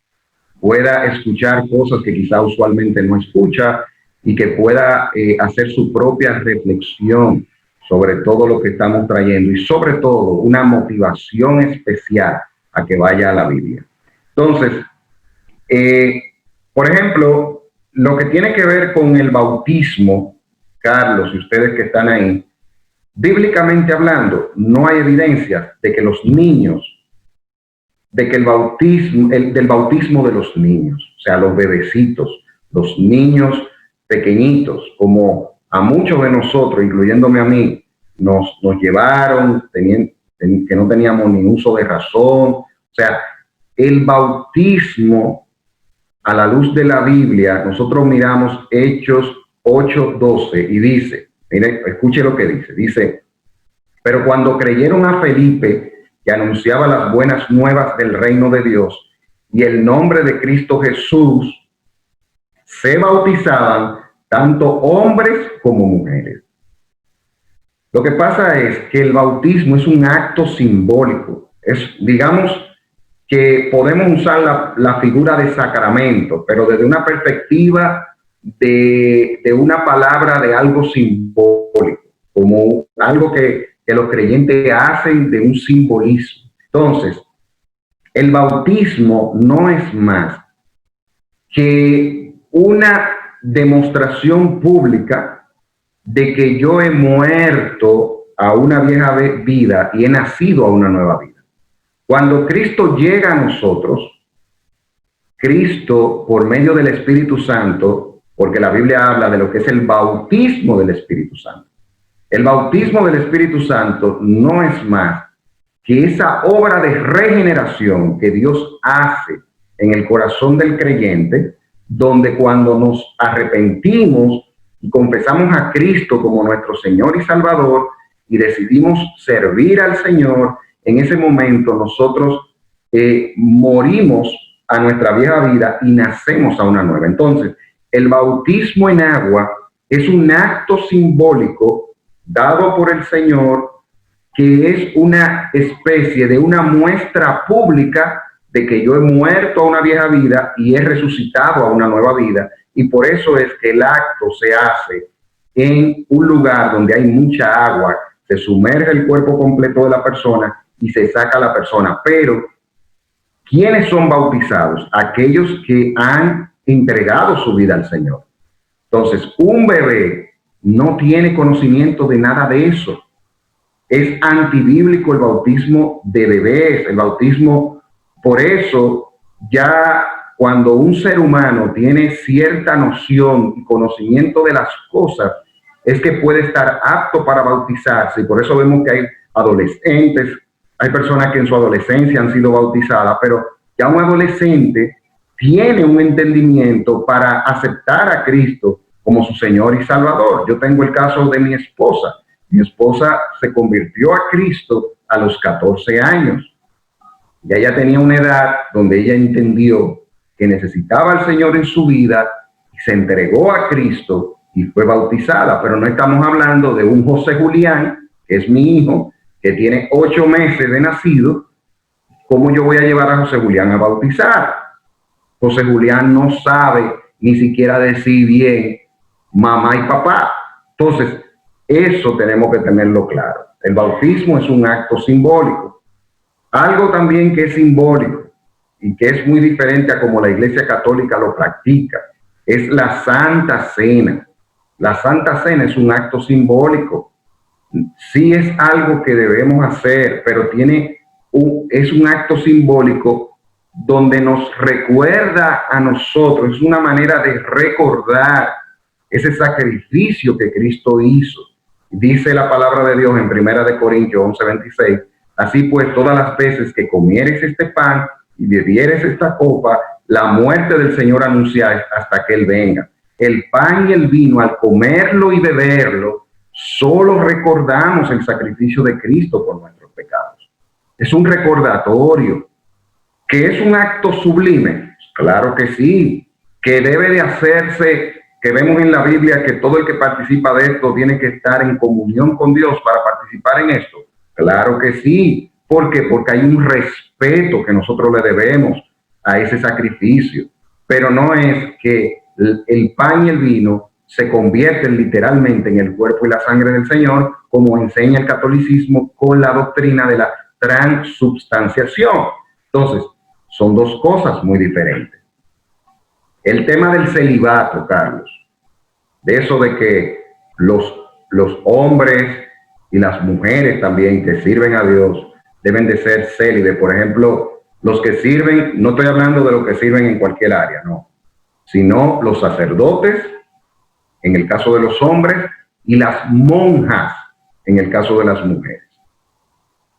pueda escuchar cosas que quizá usualmente no escucha, y que pueda hacer su propia reflexión sobre todo lo que estamos trayendo, y sobre todo una motivación especial a que vaya a la Biblia. Entonces, por ejemplo, lo que tiene que ver con el bautismo, Carlos y ustedes que están ahí, bíblicamente hablando, no hay evidencia de que los niños, de que el bautismo, del bautismo de los niños, o sea, los bebecitos, los niños pequeñitos, como a muchos de nosotros, incluyéndome a mí, nos llevaron, que no teníamos ni uso de razón. O sea, el bautismo a la luz de la Biblia, nosotros miramos Hechos 8:12 y dice, mire, escuche lo que dice, pero cuando creyeron a Felipe, que anunciaba las buenas nuevas del reino de Dios y el nombre de Cristo Jesús, se bautizaban tanto hombres como mujeres. Lo que pasa es que el bautismo es un acto simbólico. Digamos que podemos usar la figura de sacramento, pero desde una perspectiva de una palabra, de algo simbólico, como algo que los creyentes hacen, de un simbolismo. Entonces, el bautismo no es más que una demostración pública de que yo he muerto a una vieja vida y he nacido a una nueva vida. Cuando Cristo llega a nosotros, Cristo, por medio del Espíritu Santo, porque la Biblia habla de lo que es el bautismo del Espíritu Santo. El bautismo del Espíritu Santo no es más que esa obra de regeneración que Dios hace en el corazón del creyente, donde cuando nos arrepentimos y confesamos a Cristo como nuestro Señor y Salvador y decidimos servir al Señor, en ese momento nosotros morimos a nuestra vieja vida y nacemos a una nueva. Entonces, el bautismo en agua es un acto simbólico dado por el Señor, que es una especie de una muestra pública de que yo he muerto a una vieja vida y he resucitado a una nueva vida, y por eso es que el acto se hace en un lugar donde hay mucha agua, se sumerge el cuerpo completo de la persona y se saca a la persona. Pero, ¿quiénes son bautizados? Aquellos que han entregado su vida al Señor. Entonces, un bebé no tiene conocimiento de nada de eso. Es antibíblico el bautismo de bebés, el bautismo. Por eso, ya cuando un ser humano tiene cierta noción y conocimiento de las cosas, es que puede estar apto para bautizarse. Y por eso vemos que hay adolescentes, hay personas que en su adolescencia han sido bautizadas, pero ya un adolescente tiene un entendimiento para aceptar a Cristo como su Señor y Salvador. Yo tengo el caso de mi esposa. Mi esposa se convirtió a Cristo a los 14 años. Ya ella tenía una edad donde ella entendió que necesitaba al Señor en su vida y se entregó a Cristo y fue bautizada. Pero no estamos hablando de un José Julián, que es mi hijo, que tiene 8 meses de nacido. ¿Cómo yo voy a llevar a José Julián a bautizar? José Julián no sabe ni siquiera decir bien mamá y papá. Entonces, eso tenemos que tenerlo claro. El bautismo es un acto simbólico. Algo también que es simbólico y que es muy diferente a como la Iglesia Católica lo practica, es la Santa Cena. La Santa Cena es un acto simbólico. Sí es algo que debemos hacer, pero es un acto simbólico donde nos recuerda a nosotros, es una manera de recordar ese sacrificio que Cristo hizo. Dice la palabra de Dios en 1 Corintios 11:26, así pues todas las veces que comieres este pan y bebieres esta copa, la muerte del Señor anunciáis hasta que Él venga. El pan y el vino, al comerlo y beberlo, solo recordamos el sacrificio de Cristo por nuestros pecados. Es un recordatorio. ¿Que es un acto sublime? Claro que sí. Que debe de hacerse, que vemos en la Biblia que todo el que participa de esto tiene que estar en comunión con Dios para participar en esto. Claro que sí. ¿Por qué? Porque hay un respeto que nosotros le debemos a ese sacrificio. Pero no es que el pan y el vino se convierten literalmente en el cuerpo y la sangre del Señor, como enseña el catolicismo con la doctrina de la transubstanciación. Entonces, son dos cosas muy diferentes. El tema del celibato, Carlos, de eso de que los hombres y las mujeres también que sirven a Dios deben de ser célibes. Por ejemplo, los que sirven, no estoy hablando de los que sirven en cualquier área, no, sino los sacerdotes, en el caso de los hombres, y las monjas, en el caso de las mujeres.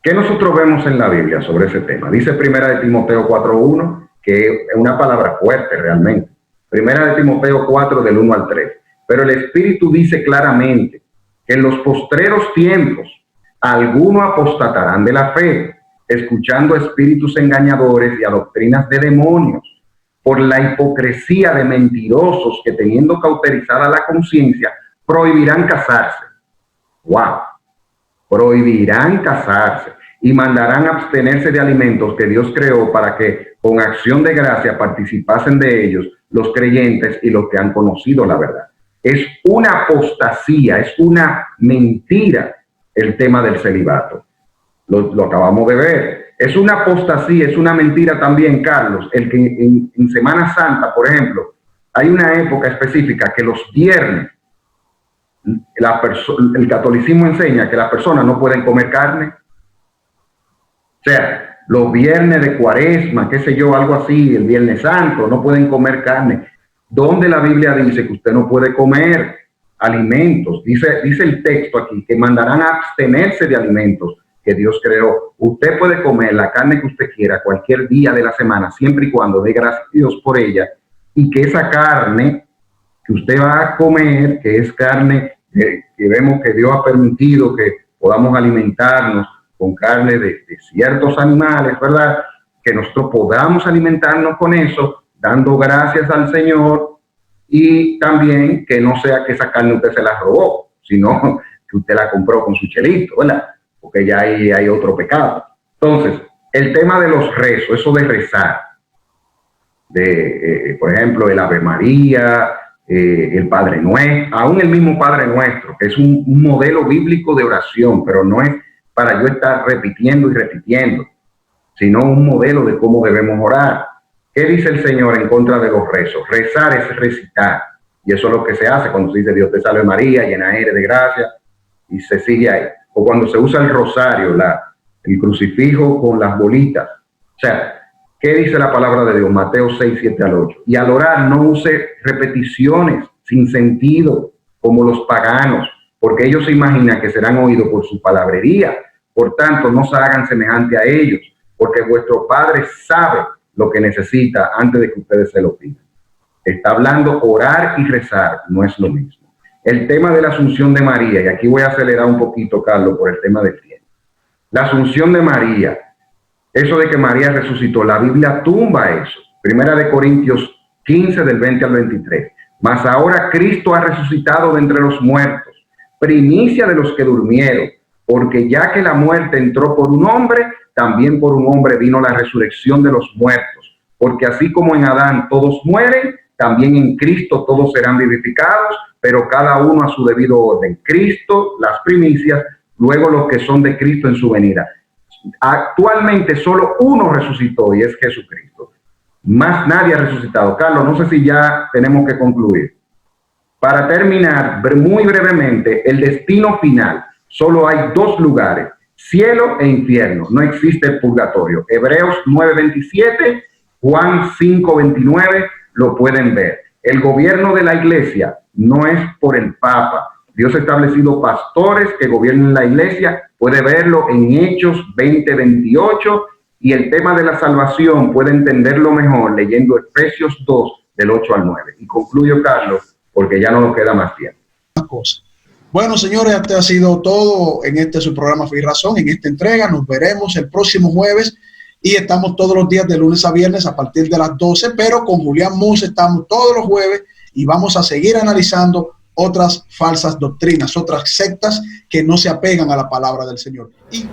¿Qué nosotros vemos en la Biblia sobre ese tema? Dice 1 Timoteo 4:1, que es una palabra fuerte realmente. 1 Timoteo 4, del 1 al 3. Pero el Espíritu dice claramente que en los postreros tiempos algunos apostatarán de la fe, escuchando a espíritus engañadores y a doctrinas de demonios, por la hipocresía de mentirosos que, teniendo cauterizada la conciencia, prohibirán casarse. ¡Wow! Prohibirán casarse y mandarán abstenerse de alimentos que Dios creó para que con acción de gracia participasen de ellos los creyentes y los que han conocido la verdad. Es una apostasía, es una mentira el tema del celibato. Lo acabamos de ver. Es una apostasía, es una mentira también, Carlos, el que en Semana Santa, por ejemplo, hay una época específica que los viernes el catolicismo enseña que las personas no pueden comer carne. O sea, los viernes de Cuaresma, qué sé yo, algo así, el Viernes Santo, no pueden comer carne. ¿Dónde la Biblia dice que usted no puede comer alimentos? Dice el texto aquí que mandarán a abstenerse de alimentos que Dios creó. Usted puede comer la carne que usted quiera cualquier día de la semana, siempre y cuando dé gracias a Dios por ella, y que esa carne que usted va a comer, que es carne que vemos que Dios ha permitido que podamos alimentarnos con carne de ciertos animales, ¿verdad? Que nosotros podamos alimentarnos con eso, dando gracias al Señor, y también que no sea que esa carne usted se la robó, sino que usted la compró con su chelito, ¿verdad? Porque ya ahí hay otro pecado. Entonces, el tema de los rezos, eso de rezar, por ejemplo, el Ave María, el Padre Nuestro, aún el mismo Padre Nuestro, que es un modelo bíblico de oración, pero no es para yo estar repitiendo y repitiendo, sino un modelo de cómo debemos orar. ¿Qué dice el Señor en contra de los rezos? Rezar es recitar, y eso es lo que se hace cuando se dice Dios te salve María, llena eres de gracia, y se sigue ahí. O cuando se usa el rosario, el crucifijo con las bolitas. O sea, ¿qué dice la palabra de Dios? Mateo 6, 7 al 8. Y al orar no use repeticiones sin sentido como los paganos, porque ellos se imaginan que serán oídos por su palabrería. Por tanto, no se hagan semejante a ellos, porque vuestro Padre sabe lo que necesita antes de que ustedes se lo pidan. Está hablando orar y rezar, no es lo mismo. El tema de la Asunción de María, y aquí voy a acelerar un poquito, Carlos, por el tema del tiempo. La Asunción de María, eso de que María resucitó, la Biblia tumba eso. 1 Corintios 15, del 20 al 23. Mas ahora Cristo ha resucitado de entre los muertos, primicia de los que durmieron, porque ya que la muerte entró por un hombre, también por un hombre vino la resurrección de los muertos. Porque así como en Adán todos mueren, también en Cristo todos serán vivificados, pero cada uno a su debido orden. Cristo, las primicias, luego los que son de Cristo en su venida. Actualmente solo uno resucitó y es Jesucristo. más nadie ha resucitado. Carlos, no sé si ya tenemos que concluir. Para terminar, muy brevemente, el destino final. Solo hay dos lugares, cielo e infierno. No existe purgatorio. Hebreos 9:27, Juan 5:29, lo pueden ver. El gobierno de la iglesia no es por el Papa. Dios ha establecido pastores que gobiernen la iglesia. Puede verlo en Hechos 20:28. Y el tema de la salvación puede entenderlo mejor leyendo Efesios 2, del 8 al 9. Y concluyo, Carlos, porque ya no nos queda más tiempo. Bueno, señores, este ha sido todo en este su programa Fe y Razón. En esta entrega nos veremos el próximo jueves y estamos todos los días de lunes a viernes a partir de las 12, pero con Julián Mus estamos todos los jueves y vamos a seguir analizando otras falsas doctrinas, otras sectas que no se apegan a la palabra del Señor. Y